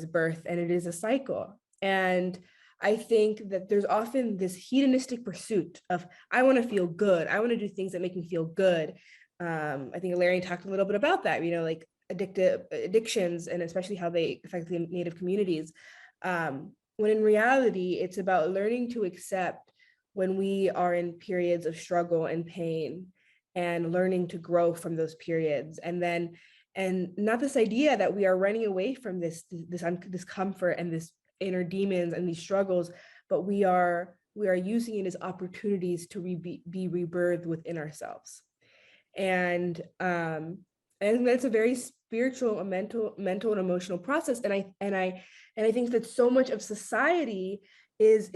birth, and it is a cycle. And I think that there's often this hedonistic pursuit of, I want to feel good. I want to do things that make me feel good. I think Ilarion talked a little bit about that, addictions, and especially how they affect the Native communities. When in reality, it's about learning to accept when we are in periods of struggle and pain, and learning to grow from those periods. And not this idea that we are running away from this discomfort and this inner demons and these struggles, but we are using it as opportunities to be rebirthed within ourselves. And that's a very spiritual, mental and emotional process. And I think that so much of society is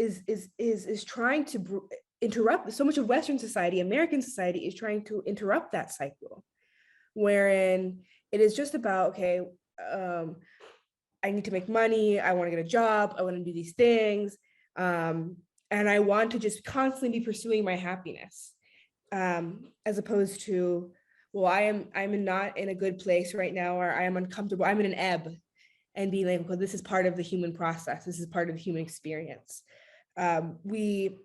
trying to interrupt. So much of Western society, American society, is trying to interrupt that cycle, wherein it is just about, okay, I need to make money, I want to get a job, I want to do these things, and I want to just constantly be pursuing my happiness, as opposed to, well, I'm not in a good place right now, or I am uncomfortable, I'm in an ebb, and being like, well, this is part of the human process, this is part of the human experience. We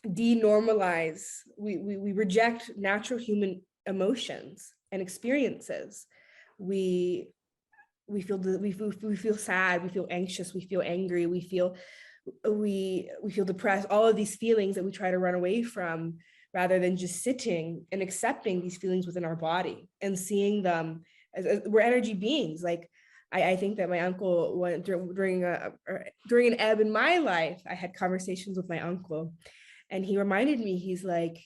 denormalize, we reject natural human emotions and experiences. We feel sad, we feel anxious, we feel angry, we feel depressed, all of these feelings that we try to run away from, rather than just sitting and accepting these feelings within our body and seeing them as we're energy beings. I think that my uncle went during an ebb in my life. I had conversations with my uncle, and he reminded me, he's like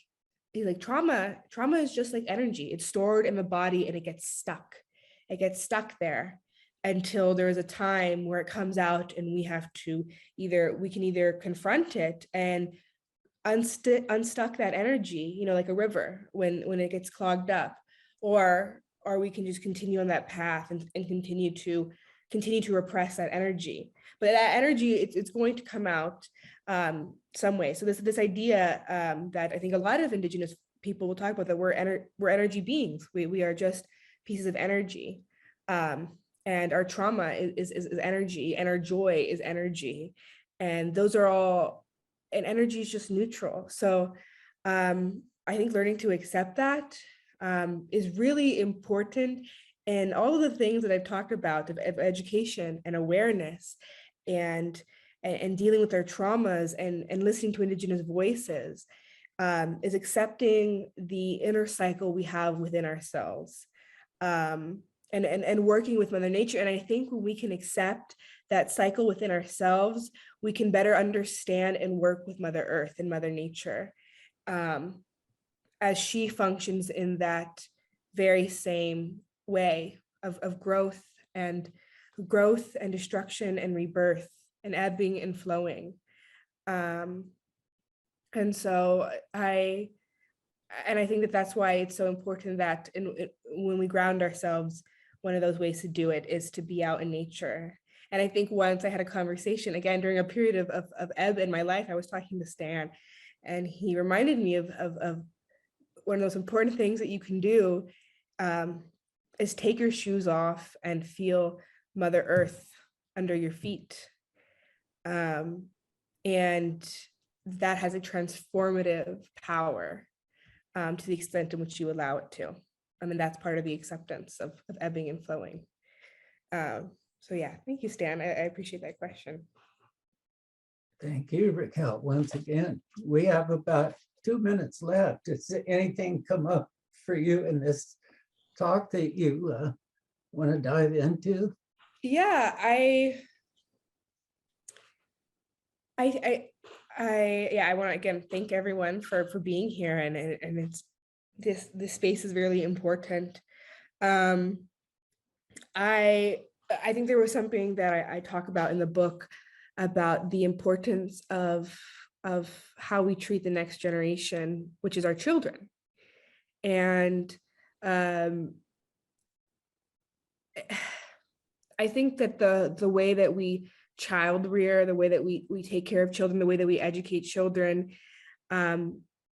trauma is just like energy. It's stored in the body and it gets stuck. It gets stuck there until there is a time where it comes out, and we can either confront it and unstuck that energy, like a river when it gets clogged up, or we can just continue on that path and continue to repress that energy. But that energy, it's going to come out some way. So this idea that I think a lot of Indigenous people will talk about, that we're energy beings. We are just pieces of energy, and our trauma is energy, and our joy is energy, and those are all. And energy is just neutral. So I think learning to accept that is really important. And all of the things that I've talked about of education and awareness and dealing with our traumas and listening to Indigenous voices is accepting the inner cycle we have within ourselves, and working with Mother Nature. And I think when we can accept that cycle within ourselves, we can better understand and work with Mother Earth and Mother Nature, as she functions in that very same way of growth and destruction and rebirth and ebbing and flowing. And so I think that that's why it's so important that when we ground ourselves, one of those ways to do it is to be out in nature. And I think once I had a conversation, again, during a period of ebb in my life, I was talking to Stan, and he reminded me of one of those important things that you can do is take your shoes off and feel Mother Earth under your feet. And that has a transformative power to the extent in which you allow it to. I mean, that's part of the acceptance of ebbing and flowing. So yeah, thank you, Stan. I appreciate that question. Thank you, Raquel. Once again, we have about 2 minutes left. Does anything come up for you in this talk that you want to dive into? Yeah, I want to again thank everyone for being here, and it's this space is really important. I think there was something that I talk about in the book about the importance of how we treat the next generation, which is our children. And I think that the way that we child rear, the way that we take care of children, the way that we educate children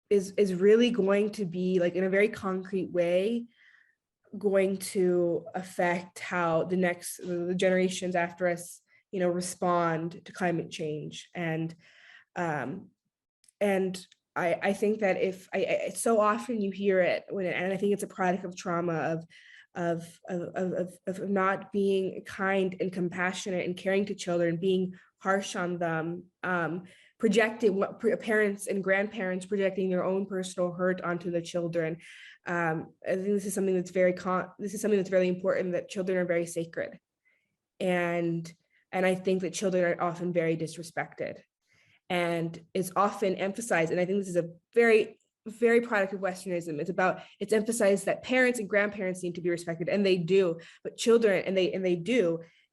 is really going to be, like, in a very concrete way, going to affect how the generations after us, respond to climate change. And I think that so often you hear it and I think it's a product of trauma of not being kind and compassionate and caring to children, being harsh on them, projecting what parents and grandparents projecting their own personal hurt onto the children. I think this is something that's very important, that children are very sacred, and I think that children are often very disrespected, and it's often emphasized. And I think this is a very, very product of Westernism. It's emphasized that parents and grandparents need to be respected, and they do, but children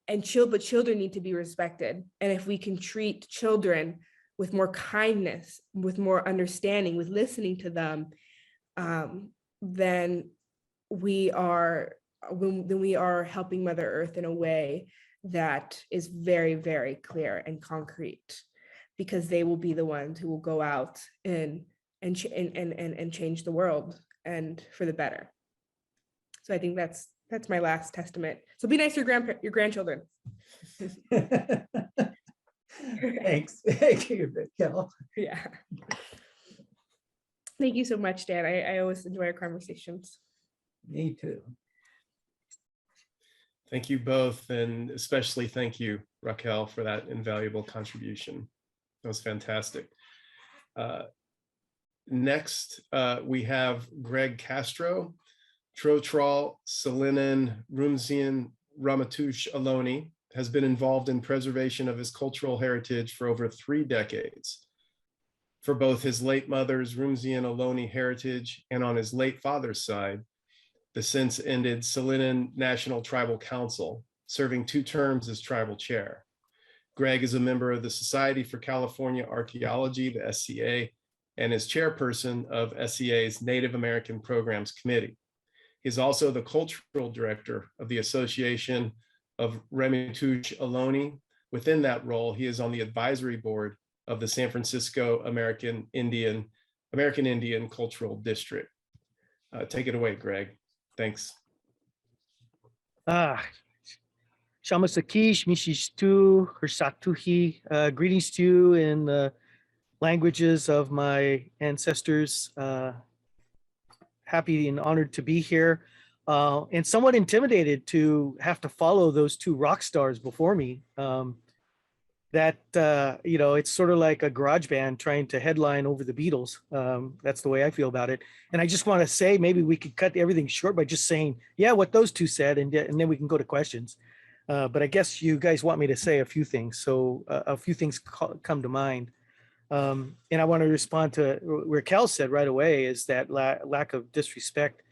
but children need to be respected. And if we can treat children with more kindness, with more understanding, with listening to them, then we are helping Mother Earth in a way that is very, very clear and concrete, because they will be the ones who will go out and change the world, and for the better. So I think that's my last testament. So be nice to your grandchildren. Thanks. Thank you, Raquel. Yeah. Thank you so much, Dan. I always enjoy our conversations. Me too. Thank you both, and especially thank you, Raquel, for that invaluable contribution. That was fantastic. Next, we have Gregg Castro, Trotral, Salinan, Rumsien, Ramatouche Ohlone has been involved in preservation of his cultural heritage for over 3 decades. For both his late mother's Rumsien Ohlone heritage and on his late father's side, the since ended Salinan National Tribal Council, serving 2 terms as tribal chair. Gregg is a member of the Society for California Archaeology, the SCA, and is chairperson of SCA's Native American Programs Committee. He's also the cultural director of the Association of Ramatouche Ohlone. Within that role, he is on the advisory board of the San Francisco American Indian Cultural District. Take it away, Gregg. Thanks. Shamasakish, Mishistu, Hersatuhi. Greetings to you in the languages of my ancestors. Happy and honored to be here, and somewhat intimidated to have to follow those 2 rock stars before me. It's sort of like a garage band trying to headline over the Beatles. That's the way I feel about it. And I just want to say, maybe we could cut everything short by just saying, yeah, what those 2 said, and then we can go to questions. But I guess you guys want me to say a few things. So a few things come to mind. And I want to respond to what Raquel said right away, is that lack of disrespect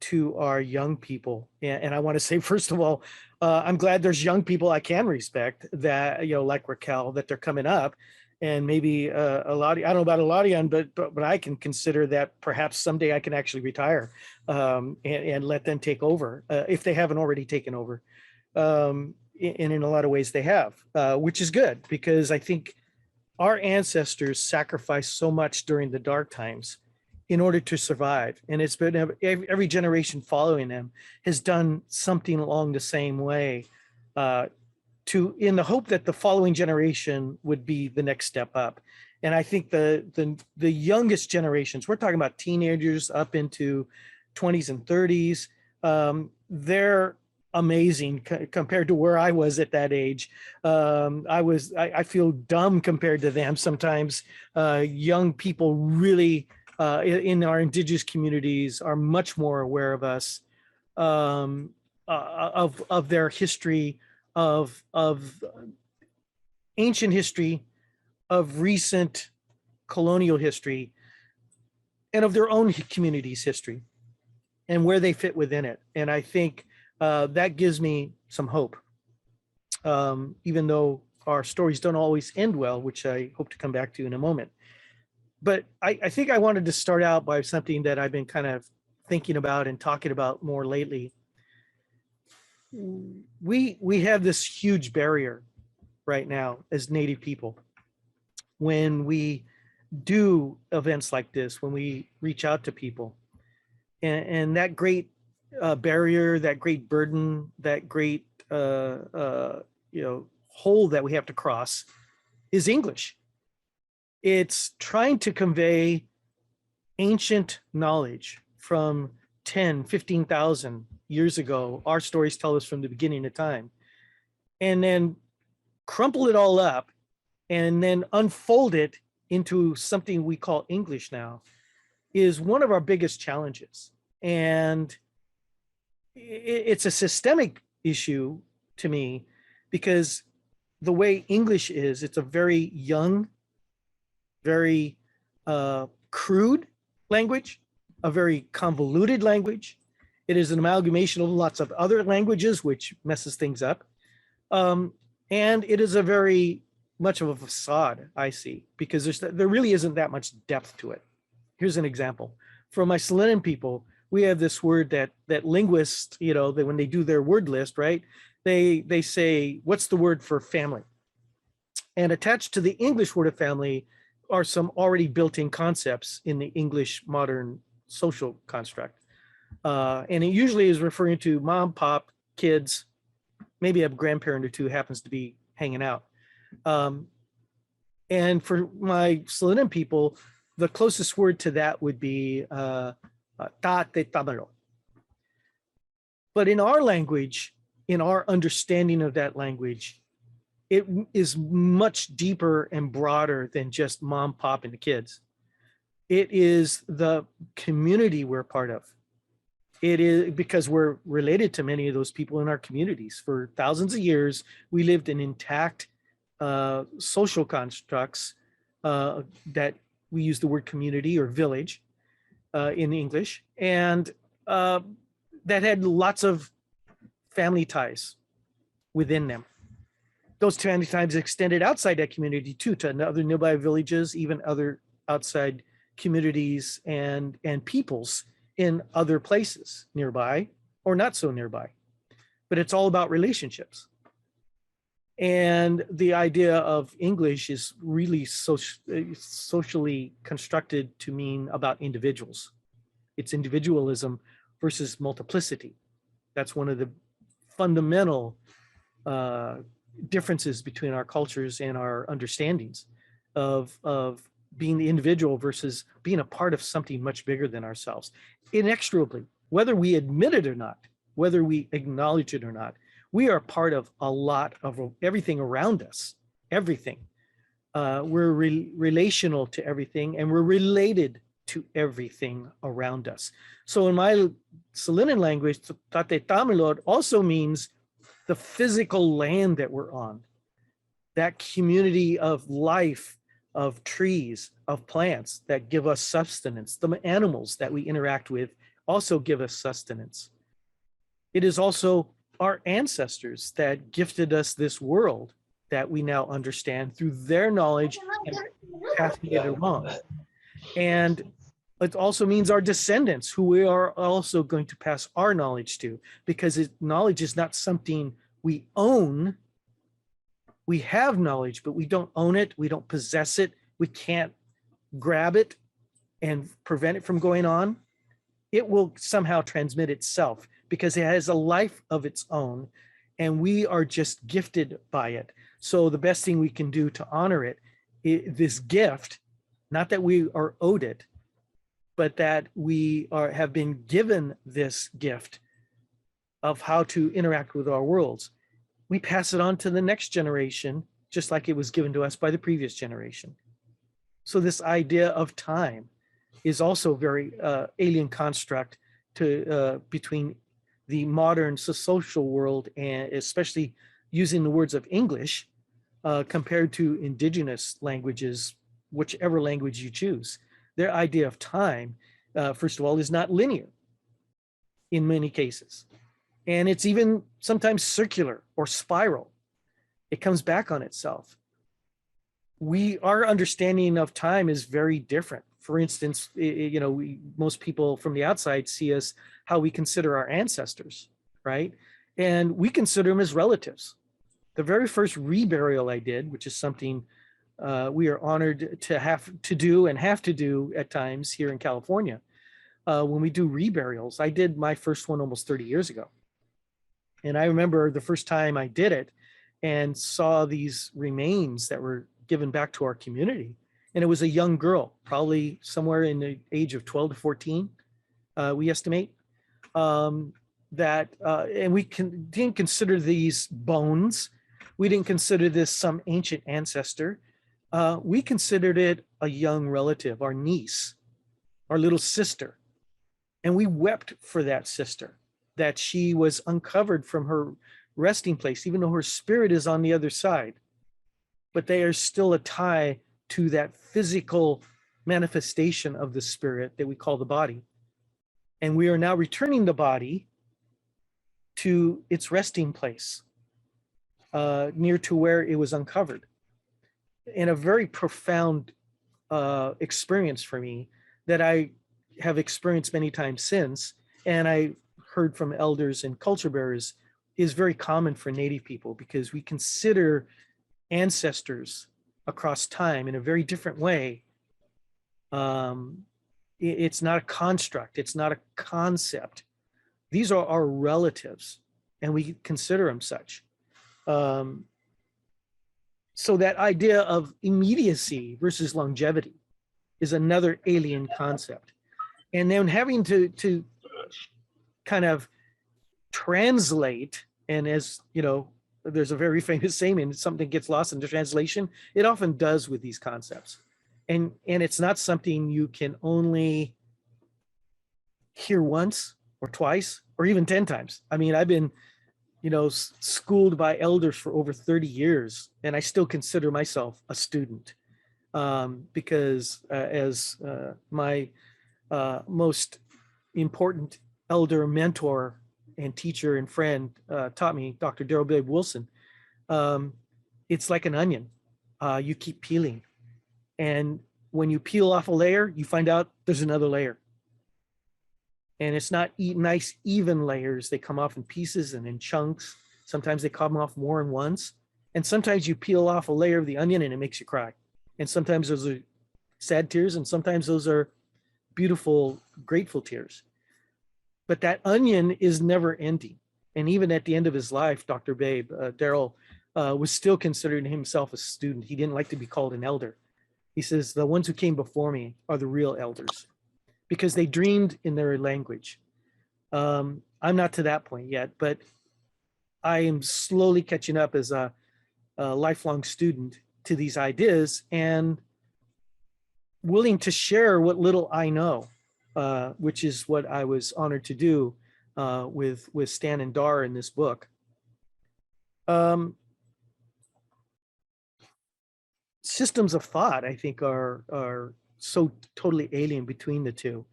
to our young people. And I want to say, first of all, I'm glad there's young people I can respect that, like Raquel, that they're coming up. And maybe a lot, I don't know about Ilarion, but I can consider that perhaps someday I can actually retire and let them take over if they haven't already taken over. And in a lot of ways they have, which is good, because I think our ancestors sacrificed so much during the dark times in order to survive. And it's been every generation following them has done something along the same way in the hope that the following generation would be the next step up. And I think the youngest generations, we're talking about teenagers up into 20s and 30s, they're amazing compared to where I was at that age. I feel dumb compared to them sometimes. Young people really in our indigenous communities are much more aware of us, of their history, of ancient history, of recent colonial history, and of their own community's history and where they fit within it. And I think that gives me some hope, even though our stories don't always end well, which I hope to come back to in a moment. But I think I wanted to start out by something that I've been kind of thinking about and talking about more lately. We have this huge barrier right now as Native people. When we do events like this, when we reach out to people, and that great barrier, that great burden, that great hole that we have to cross is English. It's trying to convey ancient knowledge from 10, 15,000 years ago. Our stories tell us from the beginning of time, and then crumple it all up and then unfold it into something we call English now is one of our biggest challenges. And it's a systemic issue to me, because the way English is, it's a very young, very crude language, a very convoluted language. It is an amalgamation of lots of other languages, which messes things up. And it is a very much of a facade, I see, because there really isn't that much depth to it. Here's an example. For my Salinan people, we have this word that linguists, that when they do their word list, right, they say, what's the word for family? And attached to the English word of family are some already built-in concepts in the English modern social construct. And it usually is referring to mom, pop, kids, maybe a grandparent or two happens to be hanging out. And for my Salinan people, the closest word to that would be ta te tamaro. But in our language, in our understanding of that language, it is much deeper and broader than just mom, pop, and the kids. It is the community we're part of. It is because we're related to many of those people in our communities. For thousands of years, we lived in intact social constructs that we use the word community or village in English, and that had lots of family ties within them. Those family ties extended outside that community too, to other nearby villages, even other outside communities and peoples in other places nearby or not so nearby. But it's all about relationships. And the idea of English is really socially constructed to mean about individuals. It's individualism versus multiplicity. That's one of the fundamental differences between our cultures and our understandings of being the individual versus being a part of something much bigger than ourselves. Inexorably, whether we admit it or not, whether we acknowledge it or not, we are part of a lot of everything around us, everything. We're relational to everything, and we're related to everything around us. So in my Salinan language, Tate Tamilod also means the physical land that we're on, that community of life, of trees, of plants that give us sustenance. The animals that we interact with also give us sustenance. It is also our ancestors that gifted us this world that we now understand through their knowledge and passing it along. And it also means our descendants, who we are also going to pass our knowledge to, because knowledge is not something we own. We have knowledge, but we don't own it. We don't possess it. We can't grab it and prevent it from going on. It will somehow transmit itself because it has a life of its own, and we are just gifted by it. So the best thing we can do to honor it, this gift, not that we are owed it, but that we have been given this gift of how to interact with our worlds. We pass it on to the next generation, just like it was given to us by the previous generation. So this idea of time is also very alien construct to between the modern social world, and especially using the words of English compared to indigenous languages, whichever language you choose. Their idea of time, first of all, is not linear in many cases. And it's even sometimes circular or spiral. It comes back on itself. Our understanding of time is very different. For instance, most people from the outside see us how we consider our ancestors, right? And we consider them as relatives. The very first reburial I did, which is something we are honored to have to do at times here in California. When we do reburials, I did my first one almost 30 years ago. And I remember the first time I did it and saw these remains that were given back to our community. And it was a young girl, probably somewhere in the age of 12 to 14, we estimate. And we didn't consider these bones. We didn't consider this some ancient ancestor. We considered it a young relative, our niece, our little sister. And we wept for that sister, that she was uncovered from her resting place, even though her spirit is on the other side. But they are still a tie to that physical manifestation of the spirit that we call the body. And we are now returning the body to its resting place, near to where it was uncovered. And a very profound experience for me that I have experienced many times since, and I heard from elders and culture bearers, is very common for Native people, because we consider ancestors across time in a very different way. It's not a construct, it's not a concept. These are our relatives, and we consider them such. So that idea of immediacy versus longevity is another alien concept. And then having to kind of translate, and as you know, there's a very famous saying, and something gets lost in the translation, it often does with these concepts. And it's not something you can only hear once or twice or even 10 times. I mean, I've been, schooled by elders for over 30 years, and I still consider myself a student because as my most important elder mentor and teacher and friend taught me, Dr. Daryl Babe Wilson, it's like an onion. You keep peeling. And when you peel off a layer, you find out there's another layer. And it's not nice, even layers. They come off in pieces and in chunks. Sometimes they come off more than once. And sometimes you peel off a layer of the onion and it makes you cry. And sometimes those are sad tears, and sometimes those are beautiful, grateful tears. But that onion is never ending. And even at the end of his life, Dr. Babe, Daryl, was still considering himself a student. He didn't like to be called an elder. He says, the ones who came before me are the real elders, because they dreamed in their language. I'm not to that point yet, but I am slowly catching up as a lifelong student to these ideas and willing to share what little I know, which is what I was honored to do with Stan and Dahr in this book. Systems of thought, I think, are so totally alien between the two.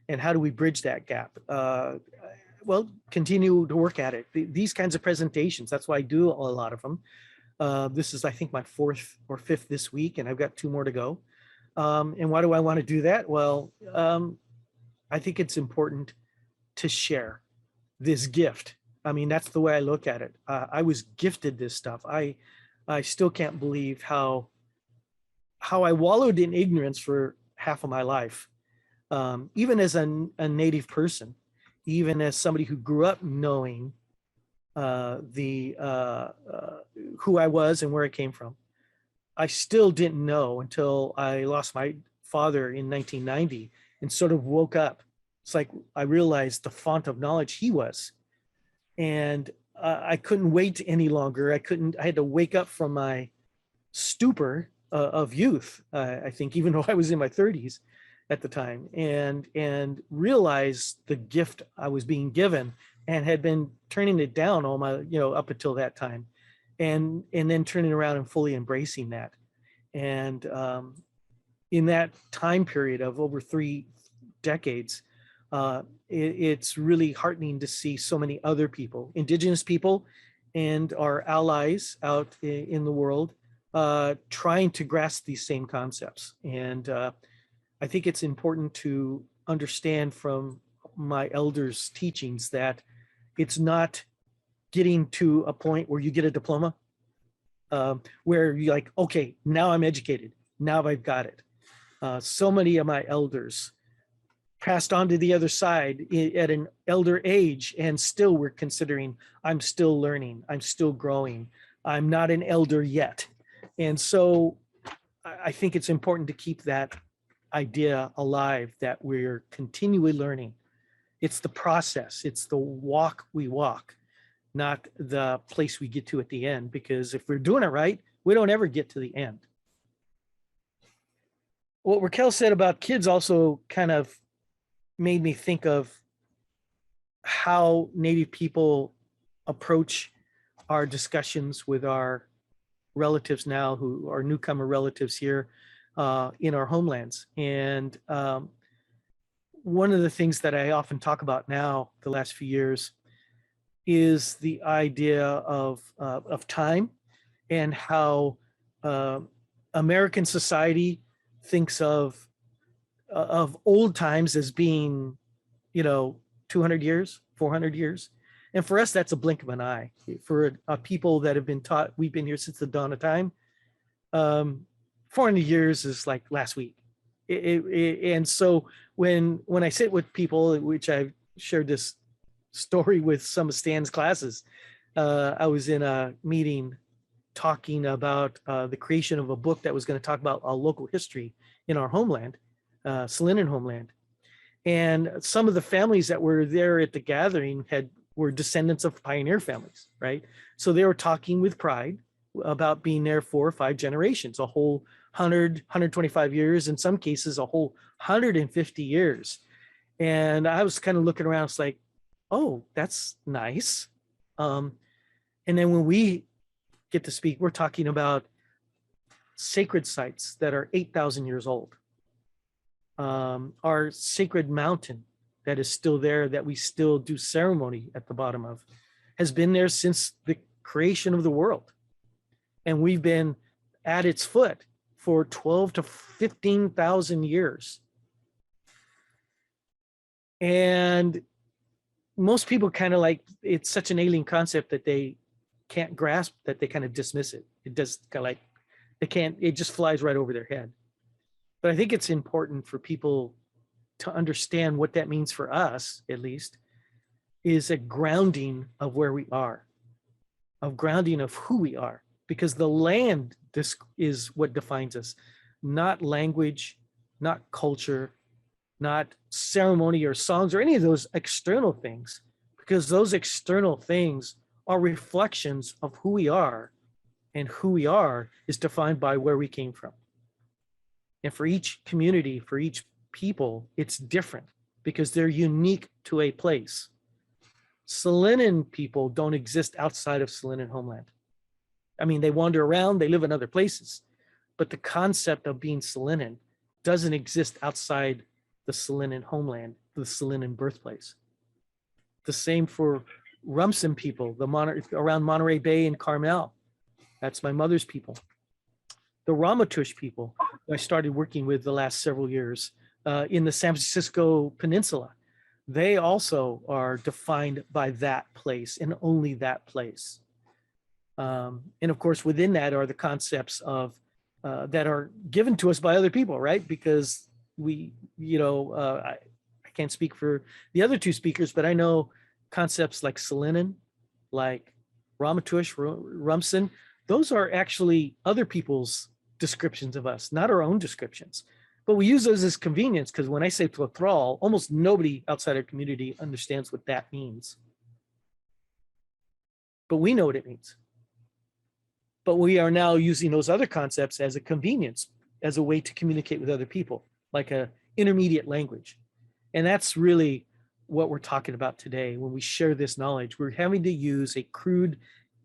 And how do we bridge that gap? Well, continue to work at it. These kinds of presentations, that's why I do a lot of them. This is, I think, my 4th or 5th this week, and I've got 2 more to go. And why do I want to do that? Well, I think it's important to share this gift. I mean, that's the way I look at it. I was gifted this stuff. I still can't believe how I wallowed in ignorance for half of my life. Even as a Native person, even as somebody who grew up knowing who I was and where I came from, I still didn't know until I lost my father in 1990 and sort of woke up. It's like I realized the font of knowledge he was. And I couldn't wait any longer. I had to wake up from my stupor of youth, I think, even though I was in my 30s at the time, and realize the gift I was being given and had been turning it down all my, up until that time. And then turning around and fully embracing that. And in that time period of over 3 decades, it's really heartening to see so many other people, Indigenous people and our allies out in the world, trying to grasp these same concepts. And I think it's important to understand from my elders' teachings that it's not getting to a point where you get a diploma, where you're like, okay, now I'm educated, now I've got it. So many of my elders passed on to the other side at an elder age, and still we're considering, I'm still learning, I'm still growing, I'm not an elder yet. And so I think it's important to keep that idea alive, that we're continually learning. It's the process, it's the walk we walk, not the place we get to at the end, because if we're doing it right, we don't ever get to the end. What Raquel said about kids also kind of made me think of how Native people approach our discussions with our relatives now, who are newcomer relatives here in our homelands. And one of the things that I often talk about now, the last few years, is the idea of time, and how American society thinks of old times as being, 200 years, 400 years. And for us, that's a blink of an eye. For people that have been taught, we've been here since the dawn of time, 400 years is like last week. And so when I sit with people, which I've shared this story with some of Stan's classes, I was in a meeting talking about the creation of a book that was going to talk about our local history in our homeland, Salinan homeland. And some of the families that were there at the gathering were descendants of pioneer families, right? So they were talking with pride about being there 4 or 5 generations, a whole 100, 125 years, in some cases, a whole 150 years. And I was kind of looking around, it's like, oh, that's nice. And then when we get to speak, we're talking about sacred sites that are 8,000 years old. Our sacred mountain that is still there, that we still do ceremony at the bottom of, has been there since the creation of the world. And we've been at its foot for 12 to 15,000 years. And most people kind of like, it's such an alien concept that they can't grasp, that they kind of dismiss it. It does kind of like, they can't, it just flies right over their head. But I think it's important for people to understand what that means for us, at least, is a grounding of where we are, of grounding of who we are, because the land, this is what defines us, not language, not culture, not ceremony or songs or any of those external things, because those external things are reflections of who we are, and who we are is defined by where we came from. And for each community, for each people, it's different because they're unique to a place. Salinan people don't exist outside of Salinan homeland. I mean, they wander around, they live in other places, but the concept of being Salinan doesn't exist outside the Salinan homeland, the Salinan birthplace. The same for rumsien people, around Monterey Bay and Carmel. That's my mother's people. The Ramaytush people I started working with the last several years in the San Francisco Peninsula, they also are defined by that place and only that place. And of course, within that are the concepts of that are given to us by other people, right? Because we, I can't speak for the other two speakers, but I know concepts like Salinan, like Ramaytush, rumsien, those are actually other people's descriptions of us, not our own descriptions. But we use those as convenience because when I say thrall, almost nobody outside our community understands what that means. But we know what it means. But we are now using those other concepts as a convenience, as a way to communicate with other people, like an intermediate language. And that's really what we're talking about today. When we share this knowledge, we're having to use a crude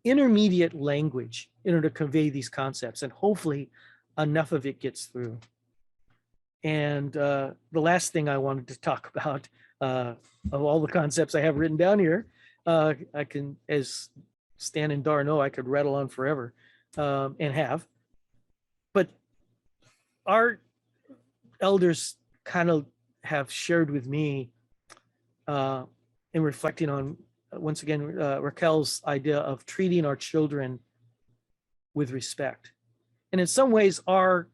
intermediate language in order to convey these concepts, and hopefully enough of it gets through. And the last thing I wanted to talk about, of all the concepts I have written down here, I can, as Stan and Dahr know, I could rattle on forever, and have. But our elders kind of have shared with me in reflecting on, once again, Raquel's idea of treating our children with respect. And in some ways, our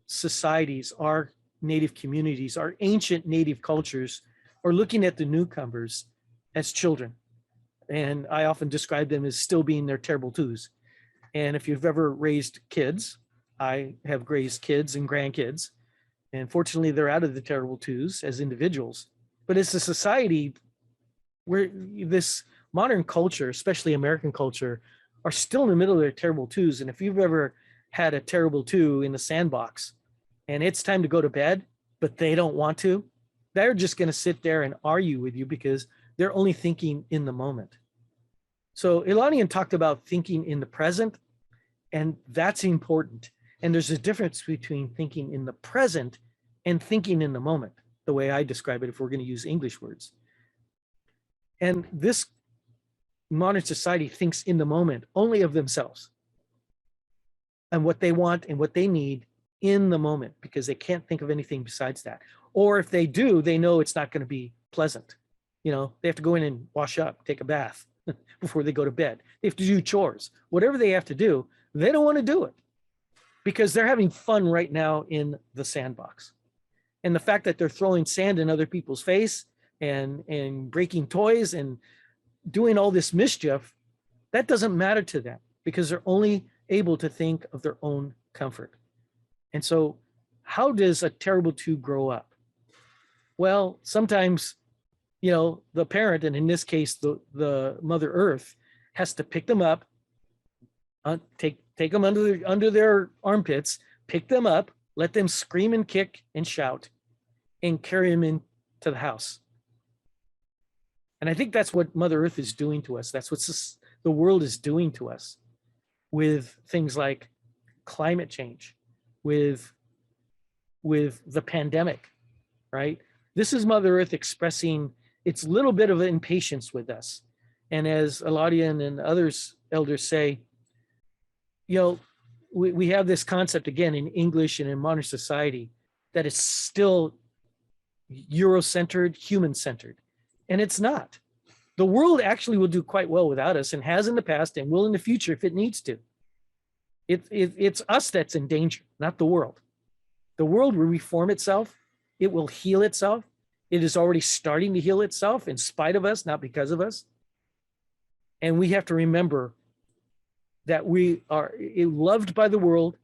societies, our Native communities, our ancient Native cultures are looking at the newcomers as children. And I often describe them as still being their terrible twos. And if you've ever raised kids, I have raised kids and grandkids, and fortunately they're out of the terrible twos as individuals. But as a society, where this modern culture, especially American culture, are still in the middle of their terrible twos. And if you've ever had a terrible two in the sandbox and it's time to go to bed, but they don't want to, they're just going to sit there and argue with you because they're only thinking in the moment. So Ilarion talked about thinking in the present, and that's important. And there's a difference between thinking in the present and thinking in the moment, the way I describe it, if we're going to use English words. And this modern society thinks in the moment only of themselves and what they want and what they need in the moment, because they can't think of anything besides that. Or if they do, they know it's not going to be pleasant. They have to go in and wash up, take a bath before they go to bed. They have to do chores. Whatever they have to do, they don't want to do it because they're having fun right now in the sandbox. And the fact that they're throwing sand in other people's face and breaking toys and doing all this mischief, that doesn't matter to them because they're only able to think of their own comfort. And so how does a terrible two grow up? Well, sometimes, the parent, and in this case, the Mother Earth, has to pick them up, take them under their armpits, pick them up, let them scream and kick and shout, and carry them into the house. And And I think that's what Mother Earth is doing to us. That's what the world is doing to us with things like climate change, with the pandemic, right? This is Mother Earth expressing its little bit of impatience with us. And as Ilarion and others, elders say, you know, we have this concept again in English and in modern society that is still Eurocentered, human-centered. And it's not. The world actually will do quite well without us and has in the past and will in the future if it needs to. It's us that's in danger, not the world. The world will reform itself. It will heal itself. It is already starting to heal itself in spite of us, not because of us. And we have to remember that we are loved by the world,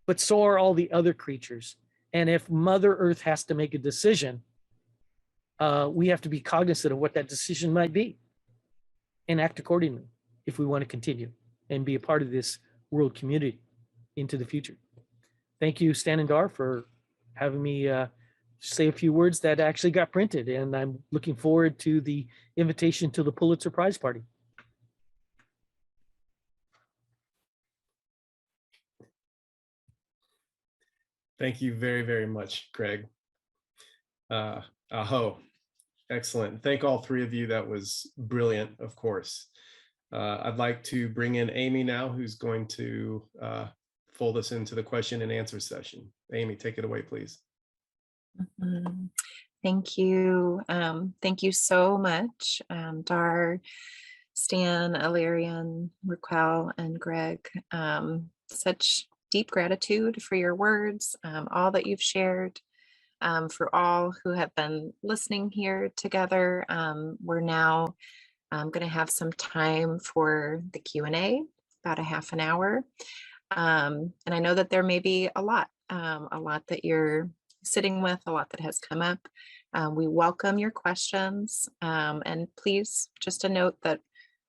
but so are all the other creatures. And if Mother Earth has to make a decision, we have to be cognizant of what that decision might be and act accordingly if we want to continue and be a part of this world community into the future. Thank you, Stan and Dahr, for having me say a few words that actually got printed. And I'm looking forward to the invitation to the Pulitzer Prize party. Thank you very, very much, Gregg. Aho, excellent. Thank all three of you. That was brilliant, of course. I'd like to bring in Amy now, who's going to fold us into the question and answer session. Amy, take it away, please. Thank you. Thank you so much, Dahr, Stan, Ilarion, Raquel, and Gregg. Such deep gratitude for your words, all that you've shared, for all who have been listening here together. We're now going to have some time for the Q&A, about a half an hour. And I know that there may be a lot that you're sitting with, a lot that has come up. We welcome your questions. And please, just a note that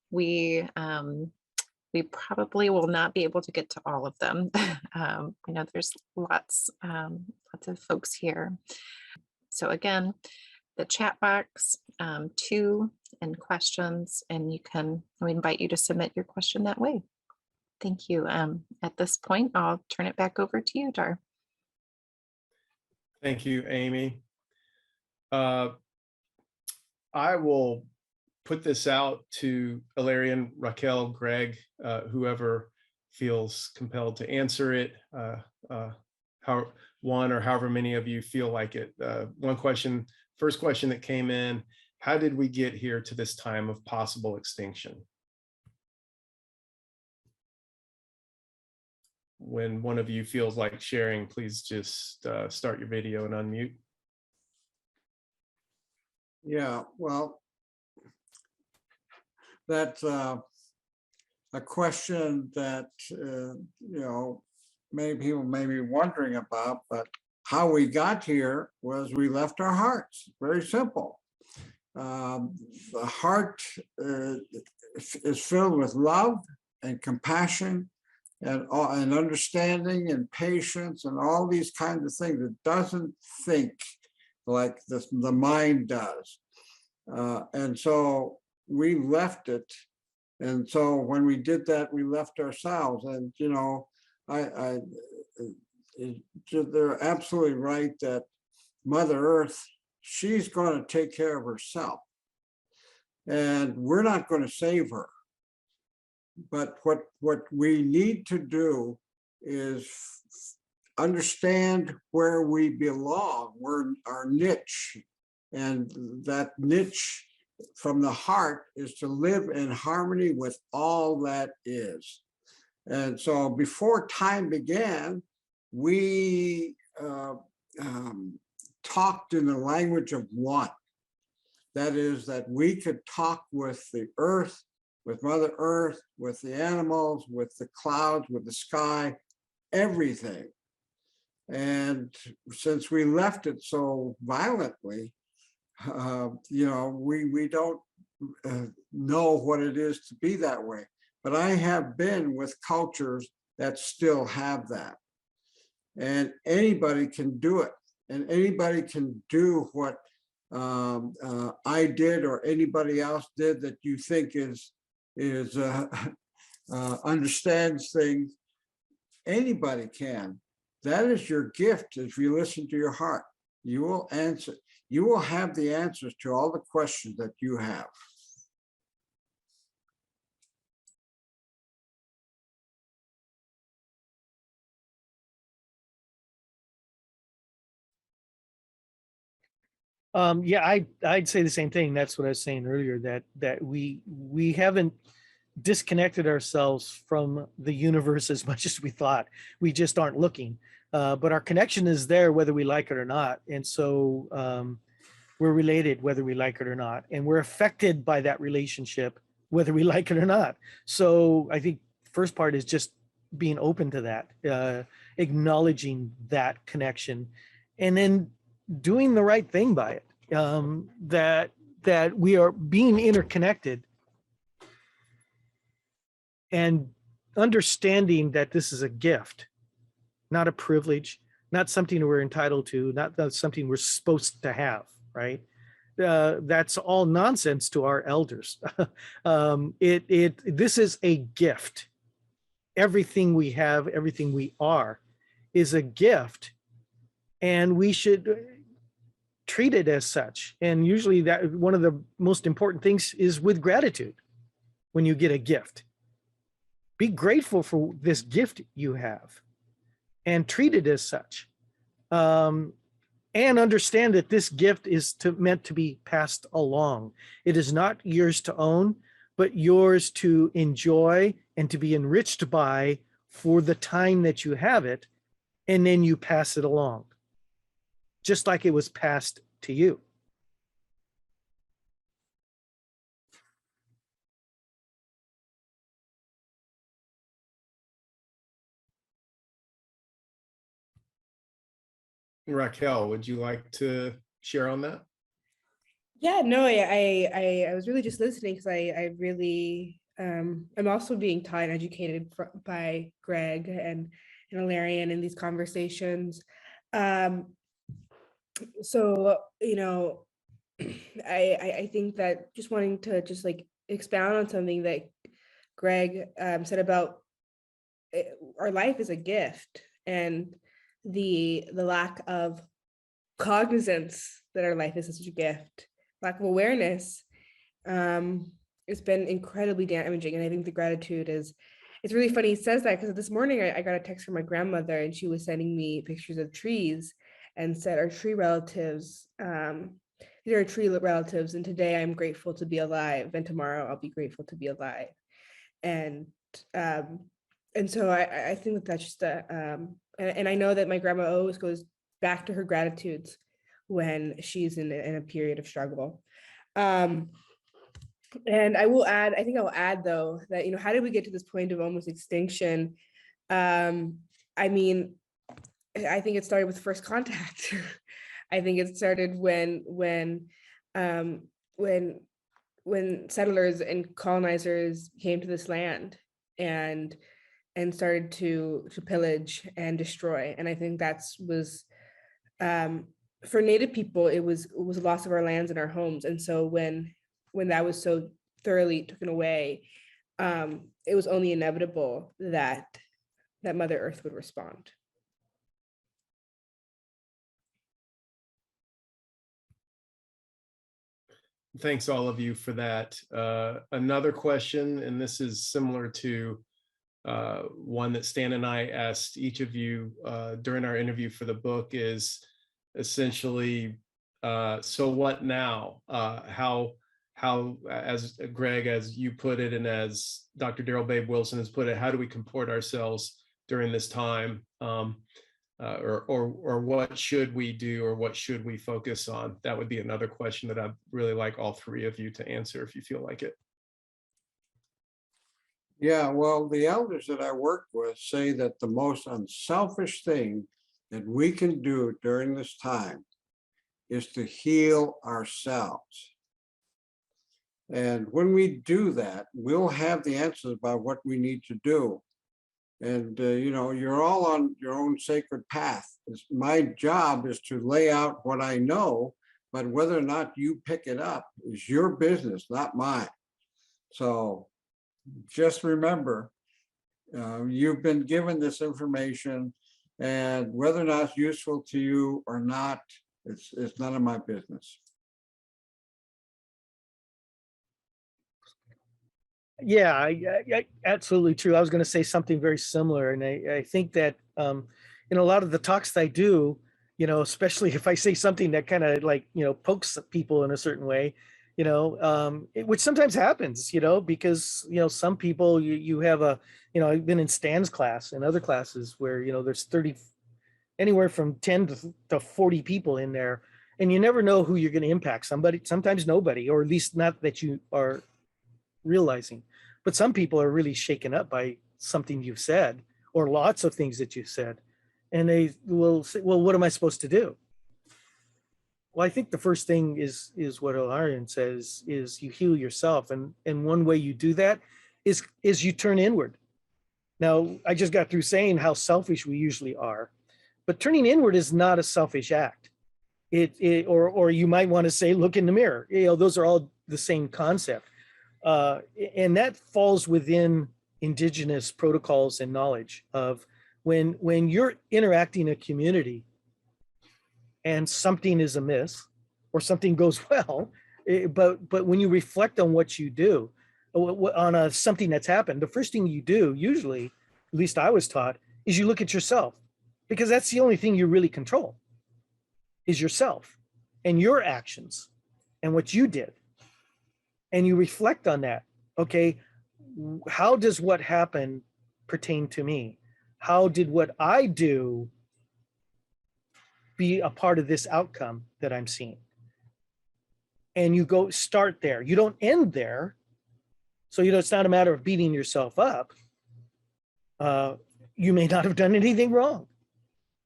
we probably will not be able to get to all of them. I know there's lots of folks here. So again, the chat box, and questions, and we invite you to submit your question that way. Thank you. At this point, I'll turn it back over to you, Dahr. Thank you, Amy. I will put this out to Ilarion, Raquel, Gregg, whoever feels compelled to answer it, one or however many of you feel like it. First question that came in, how did we get here to this time of possible extinction? When one of you feels like sharing, please just start your video and unmute. Yeah, well, that's a question that, many people may be wondering about, but how we got here was we left our hearts. Very simple. The heart is filled with love and compassion and understanding and patience and all these kinds of things. It doesn't think like the mind does. And so we left it. And so when we did that, we left ourselves. And, they're absolutely right that Mother Earth, she's going to take care of herself. And we're not going to save her. But what we need to do is understand where we belong, where our niche. And that niche from the heart is to live in harmony with all that is. And so before time began, we talked in the language of one. That is, that we could talk with the earth, with Mother Earth, with the animals, with the clouds, with the sky, everything. And since we left it so violently, we don't know what it is to be that way. But I have been with cultures that still have that. And anybody can do it. And anybody can do what I did or anybody else did that you think is understands things. Anybody can. That is your gift. If you listen to your heart, you will answer. You will have the answers to all the questions that you have. Yeah, I'd say the same thing. That's what I was saying earlier, that we haven't disconnected ourselves from the universe as much as we thought. We just aren't looking. But our connection is there whether we like it or not. And so we're related whether we like it or not. And we're affected by that relationship whether we like it or not. So I think the first part is just being open to that, acknowledging that connection, and then doing the right thing by it, that we are being interconnected, and understanding that this is a gift, not a privilege, not something we're entitled to, not something we're supposed to have, right? That's all nonsense to our elders. This is a gift. Everything we have, everything we are is a gift, and we should treat it as such. And usually that one of the most important things is with gratitude. When you get a gift, be grateful for this gift you have and treat it as such. And understand that this gift is meant to be passed along. It is not yours to own, but yours to enjoy and to be enriched by for the time that you have it, and then you pass it along, just like it was passed to you. Raquel, would you like to share on that? Yeah, no, I was really just listening because I really I'm also being taught and educated by Gregg and Ilarion in these conversations. So I think that just wanting to just like expound on something that Gregg said about our life is a gift, and the lack of cognizance that our life is such a gift, lack of awareness, it's been incredibly damaging. And I think the gratitude it's really funny he says that, because this morning I got a text from my grandmother, and she was sending me pictures of trees and said, our tree relatives, these are tree relatives, and today I'm grateful to be alive, and tomorrow I'll be grateful to be alive. And so I think that that's just and I know that my grandma always goes back to her gratitudes when she's in a period of struggle. And I will add, I think I'll add though, that, how did we get to this point of almost extinction? I mean, I think it started with first contact. I think it started when settlers and colonizers came to this land and started to pillage and destroy. And I think that was for Native people, it was a loss of our lands and our homes. And so when that was so thoroughly taken away, it was only inevitable that Mother Earth would respond. Thanks all of you for that. Another question, and this is similar to one that Stan and I asked each of you during our interview for the book, is essentially, so what now? How, as Gregg, as you put it, and as Dr. Daryl Babe Wilson has put it, how do we comport ourselves during this time? Or what should we do, or what should we focus on? That would be another question that I'd really like all three of you to answer if you feel like it. Yeah, well, the elders that I work with say that the most unselfish thing that we can do during this time is to heal ourselves. And when we do that, we'll have the answers about what we need to do. And, you're all on your own sacred path. My job is to lay out what I know but whether or not you pick it up is your business, not mine. So just remember, you've been given this information, and whether or not it's useful to you or not, it's none of my business. Yeah, absolutely true. I was going to say something very similar, and I think that in a lot of the talks that I do, especially if I say something that kind of like pokes people in a certain way, which sometimes happens, because some people you have I've been in Stan's class and other classes where there's anywhere from 10 to 40 people in there, and you never know who you're going to impact. Sometimes nobody, or at least not that you are realizing. But some people are really shaken up by something you've said, or lots of things that you've said, and they will say, well, what am I supposed to do? Well, I think the first thing is what Ilarion says, is you heal yourself, and one way you do that is you turn inward. Now, I just got through saying how selfish we usually are, but turning inward is not a selfish act. Or you might want to say, look in the mirror. Those are all the same concept. And that falls within Indigenous protocols and knowledge of when you're interacting in a community and something is amiss or something goes well, but when you reflect on what you do, on something that's happened, the first thing you do, usually, at least I was taught, is you look at yourself, because that's the only thing you really control, is yourself and your actions and what you did. And you reflect on that. Okay, how does what happened pertain to me? How did what I do be a part of this outcome that I'm seeing? And you go start there. You don't end there. So it's not a matter of beating yourself up. You may not have done anything wrong,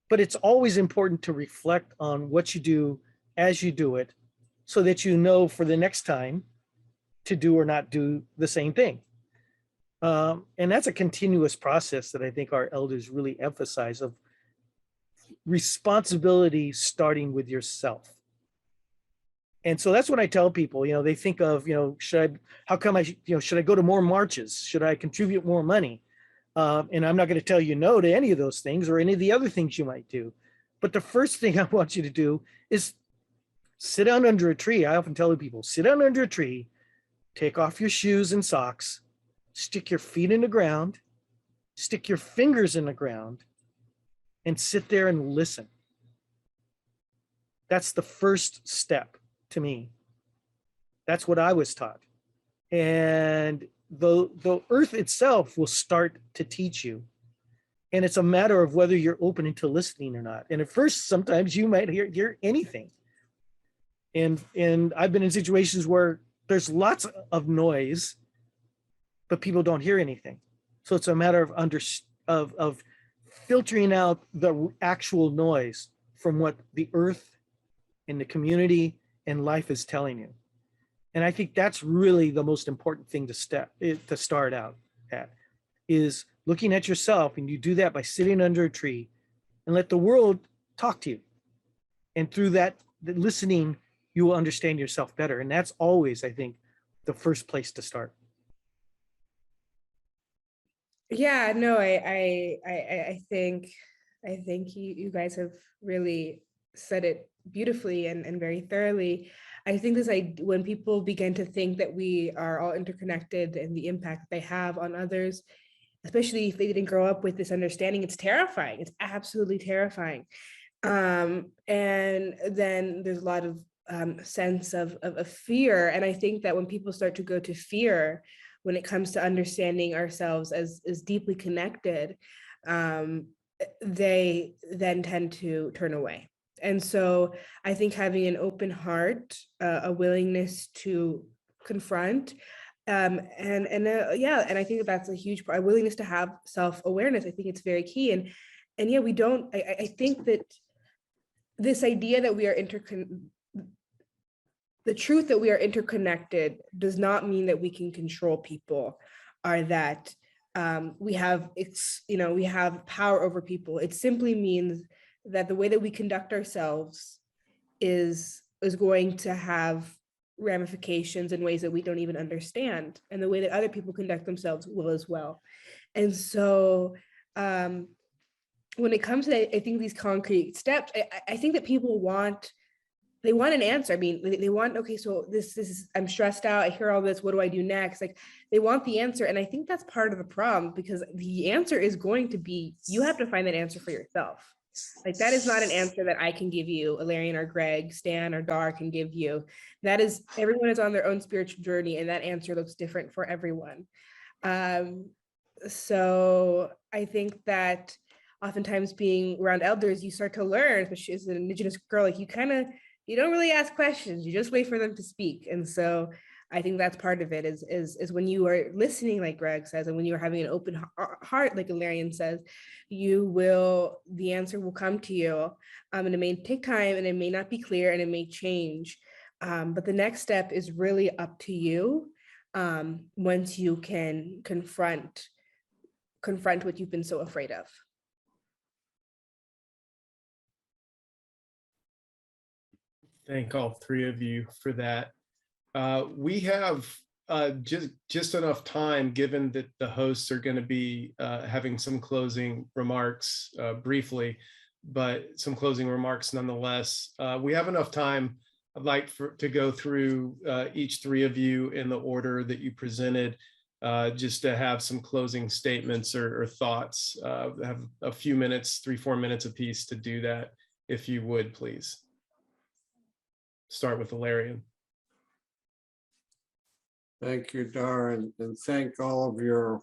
but it's always important to reflect on what you do as you do it, so that you know for the next time to do or not do the same thing. And that's a continuous process that I think our elders really emphasize, of responsibility starting with yourself. And so that's what I tell people. They think of, should I go to more marches? Should I contribute more money? And I'm not going to tell you no to any of those things or any of the other things you might do. But the first thing I want you to do is sit down under a tree. I often tell people, sit down under a tree, take off your shoes and socks, stick your feet in the ground, stick your fingers in the ground, and sit there and listen. That's the first step to me. That's what I was taught. And the earth itself will start to teach you. And it's a matter of whether you're open into listening or not. And at first, sometimes you might hear anything. And I've been in situations where there's lots of noise, but people don't hear anything. So it's a matter of filtering out the actual noise from what the earth and the community and life is telling you. And I think that's really the most important thing to start out at, is looking at yourself. And you do that by sitting under a tree and let the world talk to you. And through that, the listening, you will understand yourself better. And that's always, I think, the first place to start. Yeah, no, I think you guys have really said it beautifully and very thoroughly. I think when people begin to think that we are all interconnected and the impact they have on others, especially if they didn't grow up with this understanding, it's terrifying. It's absolutely terrifying. And then there's a lot of sense of fear. And I think that when people start to go to fear, when it comes to understanding ourselves as deeply connected, they then tend to turn away. And so I think having an open heart, a willingness to confront, and I think that's a huge part, a willingness to have self-awareness. I think it's very key. And yeah, I think that this idea that we are the truth that we are interconnected does not mean that we can control people, or that we have power over people. It simply means that the way that we conduct ourselves is is going to have ramifications in ways that we don't even understand, and the way that other people conduct themselves will as well. And so when it comes to, I think, these concrete steps, I think that people want an answer. I mean, they want, okay, so this is, I'm stressed out, I hear all this, what do I do next? Like, they want the answer. And I think that's part of the problem, because the answer is going to be, you have to find that answer for yourself. Like, that is not an answer that I can give you, Ilarion or Gregg, Stan or Dahr can give you. That is, everyone is on their own spiritual journey, and that answer looks different for everyone. So I think that oftentimes being around elders, you start to learn, especially as an Indigenous girl, like you don't really ask questions, you just wait for them to speak. And so I think that's part of it, is when you are listening, like Gregg says, and when you're having an open heart, like Ilarion says, the answer will come to you. And it may take time, and it may not be clear, and it may change. But the next step is really up to you, once you can confront what you've been so afraid of. Thank all three of you for that. We have just enough time, given that the hosts are going to be having some closing remarks briefly, but some closing remarks nonetheless. We have enough time. I'd like to go through each three of you in the order that you presented, just to have some closing statements or thoughts. Have a few minutes, 3-4 minutes apiece to do that, if you would, please. Start with Ilarion. Thank you, Dahr, and thank all of your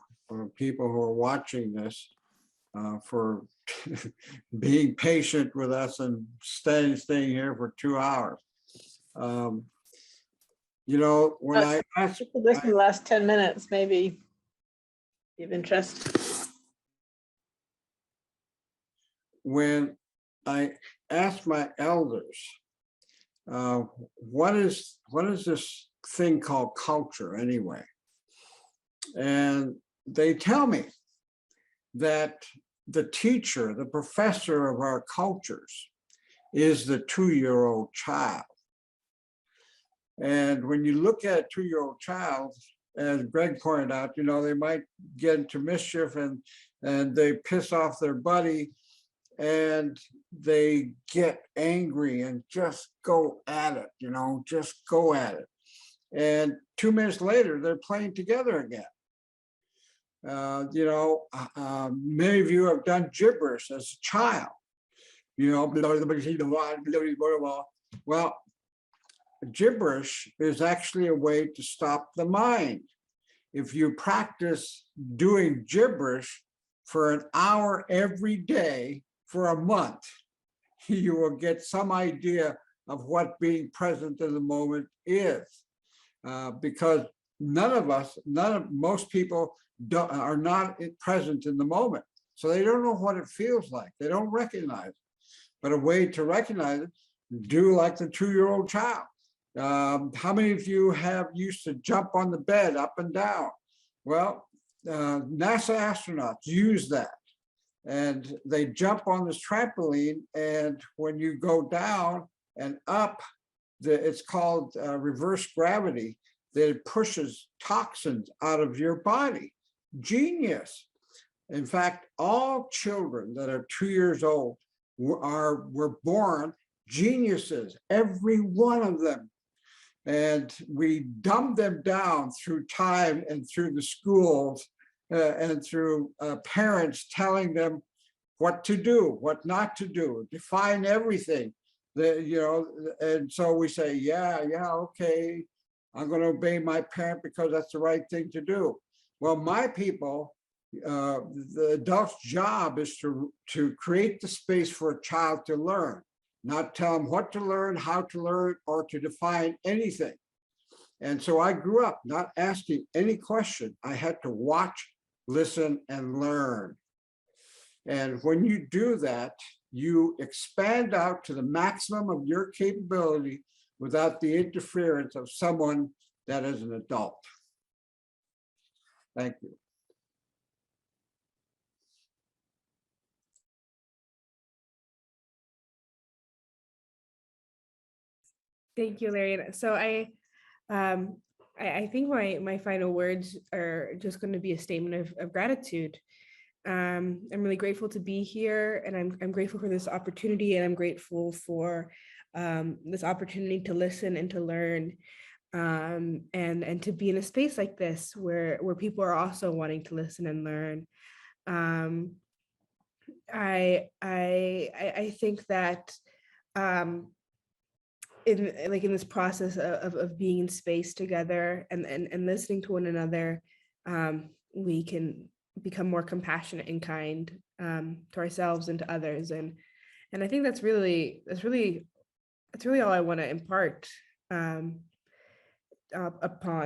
people who are watching this for being patient with us and staying here for 2 hours. You know, when I asked, this in the last 10 minutes, maybe be of interest. when I asked my elders, what is this thing called culture anyway? And they tell me that the teacher, the professor of our cultures, is the 2-year-old child. And when you look at a 2-year-old child, as Gregg pointed out, you know, they might get into mischief and they piss off their buddy and they get angry and just go at it, you know, just go at it. And 2 minutes later, they're playing together again. You know, many of you have done gibberish as a child, you know, well, gibberish is actually a way to stop the mind. If you practice doing gibberish for an hour every day for a month, you will get some idea of what being present in the moment is. Because most people are not present in the moment. So they don't know what it feels like. They don't recognize it. But a way to recognize it, do like the 2-year-old child. How many of you have used to jump on the bed up and down? Well, NASA astronauts use that. And they jump on this trampoline, and when you go down and up, it's called reverse gravity, that it pushes toxins out of your body. Genius. In fact, all children that are 2 years old were born geniuses, every one of them. And we dumb them down through time and through the schools and through parents telling them what to do, what not to do, define everything. You know, and so we say, yeah, okay, I'm going to obey my parent because that's the right thing to do. Well, my people, the adult's job is to create the space for a child to learn, not tell them what to learn, how to learn, or to define anything. And so I grew up not asking any question. I had to watch, listen, and learn. And when you do that, you expand out to the maximum of your capability without the interference of someone that is an adult. Thank you. Thank you, Ilarion. So I think my final words are just going to be a statement of gratitude. I'm really grateful to be here, and I'm grateful for this opportunity, and I'm grateful for this opportunity to listen and to learn, and to be in a space like this where people are also wanting to listen and learn. I think that in this process of being in space together and listening to one another, we can become more compassionate and kind to ourselves and to others, and I think that's really all I want to impart upon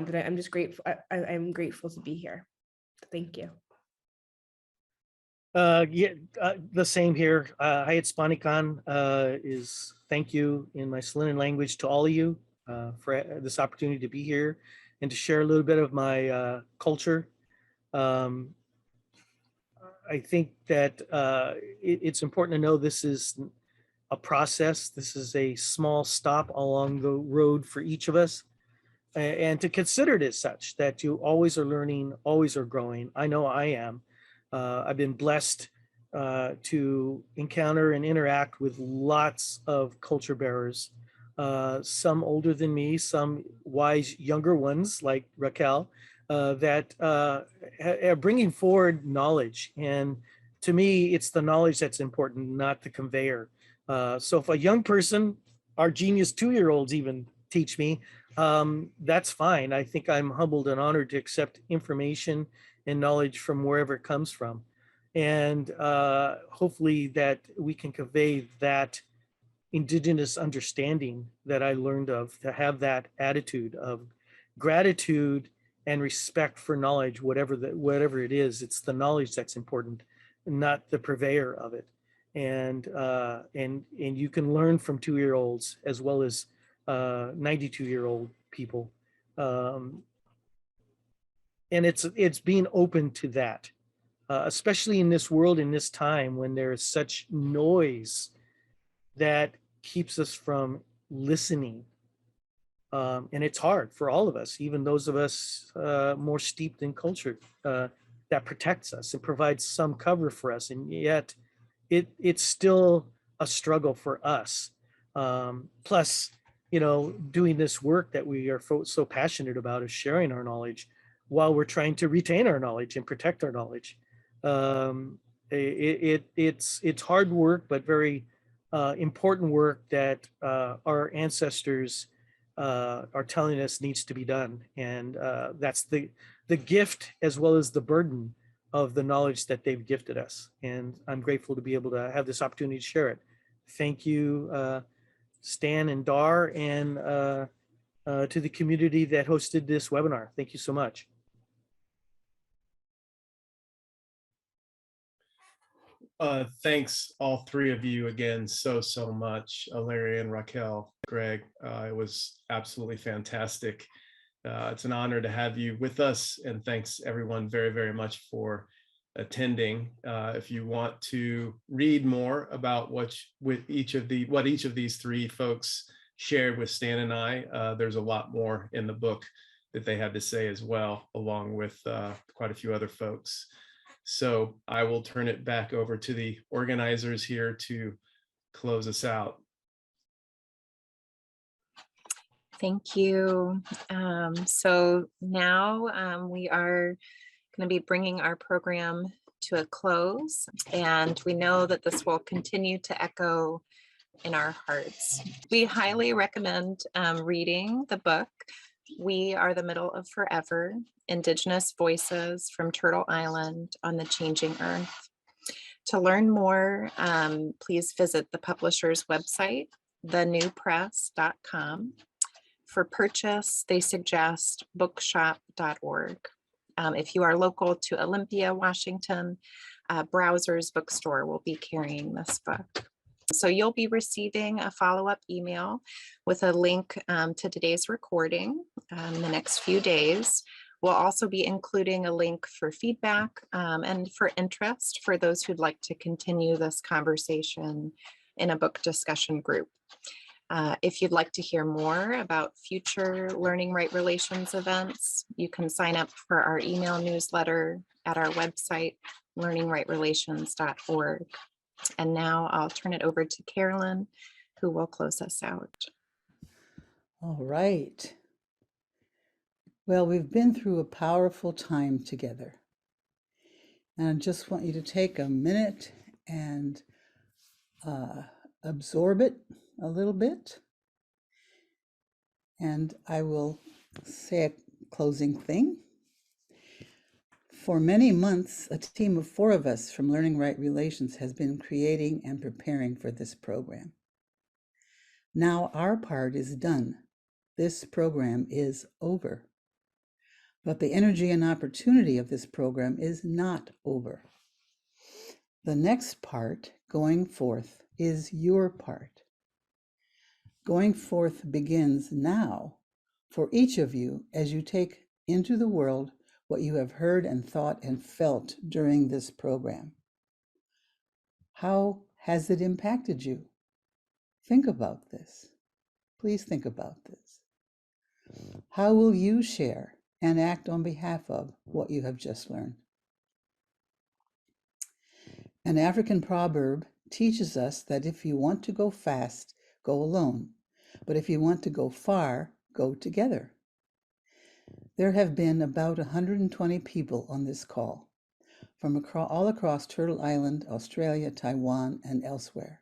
that. I'm just grateful. I'm grateful to be here. Thank you. The same here. Hayat Spanikan is thank you in my Salinan language to all of you for this opportunity to be here and to share a little bit of my culture. I think that it's important to know this is a process. This is a small stop along the road for each of us, and to consider it as such, that you always are learning, always are growing. I know I am. I've been blessed to encounter and interact with lots of culture bearers, some older than me, some wise younger ones like Raquel, that are bringing forward knowledge. And to me, it's the knowledge that's important, not the conveyor. So if a young person, our genius 2-year-olds even teach me, that's fine. I think I'm humbled and honored to accept information and knowledge from wherever it comes from. And hopefully that we can convey that Indigenous understanding that I learned of, to have that attitude of gratitude and respect for knowledge, whatever it is. It's the knowledge that's important, not the purveyor of it. And you can learn from 2-year-olds as well as 92-year-old people. And it's being open to that, especially in this world, in this time when there is such noise that keeps us from listening. And it's hard for all of us, even those of us more steeped in culture, that protects us and provides some cover for us. And yet it's still a struggle for us. Plus, doing this work that we are so passionate about, is sharing our knowledge while we're trying to retain our knowledge and protect our knowledge. It's hard work, but very important work that our ancestors are telling us needs to be done. And that's the gift as well as the burden of the knowledge that they've gifted us. And I'm grateful to be able to have this opportunity to share it. Thank you, Stan and Dahr, and to the community that hosted this webinar. Thank you so much. Thanks all three of you again so much, Ilarion, Raquel, Gregg. It was absolutely fantastic. It's an honor to have you with us, and thanks everyone very much for attending. If you want to read more about what each of these three folks shared with Stan and I, there's a lot more in the book that they had to say as well, along with quite a few other folks. So I will turn it back over to the organizers here to close us out. Thank you. So now we are going to be bringing our program to a close, and we know that this will continue to echo in our hearts. We highly recommend reading the book, We Are the Middle of Forever, Indigenous Voices from Turtle Island on the Changing Earth. To learn more, please visit the publisher's website, thenewpress.com. For purchase, they suggest bookshop.org. If you are local to Olympia, Washington, Browser's Bookstore will be carrying this book. So you'll be receiving a follow-up email with a link to today's recording in the next few days. We'll also be including a link for feedback and for interest for those who'd like to continue this conversation in a book discussion group. If you'd like to hear more about future Learning Right Relations events, you can sign up for our email newsletter at our website, learningrighrelations.org. And now I'll turn it over to Carolyn, who will close us out. All right. Well, we've been through a powerful time together. And I just want you to take a minute and absorb it a little bit. And I will say a closing thing. For many months, a team of 4 of us from Learning Right Relations has been creating and preparing for this program. Now our part is done. This program is over. But the energy and opportunity of this program is not over. The next part, going forth, is your part. Going forth begins now for each of you as you take into the world what you have heard and thought and felt during this program. How has it impacted you? Think about this. Please think about this. How will you share and act on behalf of what you have just learned? An African proverb teaches us that if you want to go fast, go alone. But if you want to go far, go together. There have been about 120 people on this call from all across Turtle Island, Australia, Taiwan, and elsewhere.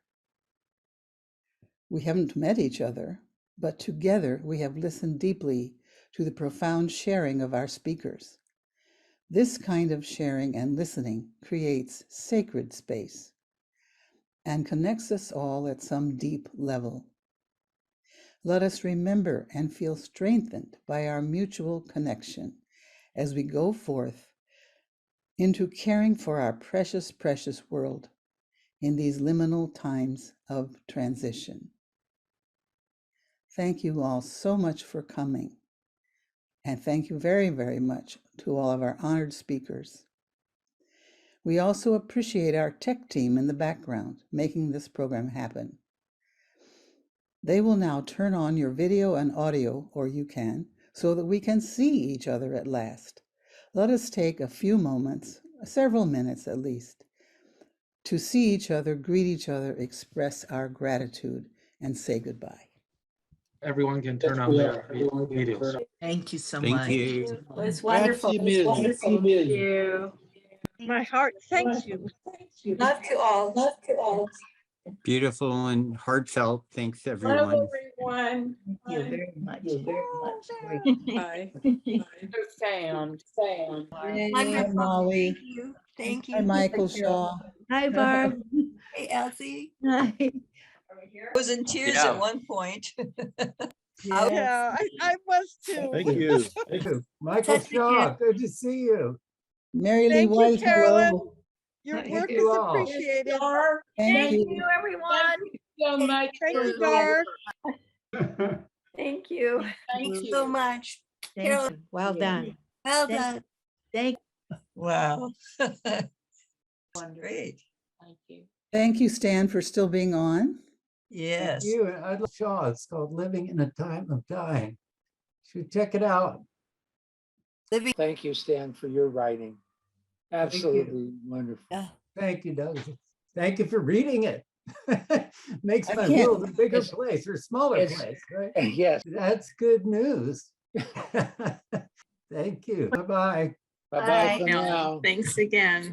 We haven't met each other, but together we have listened deeply to the profound sharing of our speakers. This kind of sharing and listening creates sacred space and connects us all at some deep level. Let us remember and feel strengthened by our mutual connection as we go forth into caring for our precious, precious world in these liminal times of transition. Thank you all so much for coming. And thank you very, very much to all of our honored speakers. We also appreciate our tech team in the background making this program happen. They will now turn on your video and audio, or you can, so that we can see each other at last. Let us take a few moments, several minutes at least, to see each other, greet each other, express our gratitude, and say goodbye. Everyone can turn on their videos. Thank you so Thank much. you. It was wonderful. Grazie mille. Thank you. My heart thanks you. Love to all. Love to all. Beautiful and heartfelt. Thanks, Love everyone. everyone. Thank you very much. Very much. Bye. Sound. Hi, Molly. Thank Hi, Michael Shaw. Hi, Barb. Hey, Elsie. Hi. I was in tears Yeah. at one point. Yeah, I was too. Thank you. Thank you. Michael Such a Shaw, gift. good to see you. Mary Lee Thank you, White, Carolyn. hello. Your Thank work you is all. appreciated. Thank you. everyone. So much. Thank you, Dahr. Thank you. Thanks so much. Thank Carolyn, you. Well done. well Thank- done. Thank Wow. Great. Thank you. Thank you, Stan, for still being on. Yes. You, I love Shaw. It's called Living in a Time of Dying. Should check it out. Thank you, Stan, for your writing. Absolutely wonderful. Yeah. Thank you, Doug. Thank you for reading it. Makes I my can't- world a bigger It's- place or smaller it's- place, right? Yes. That's good news. Thank you. Bye-bye. Bye-bye for now. Thanks again.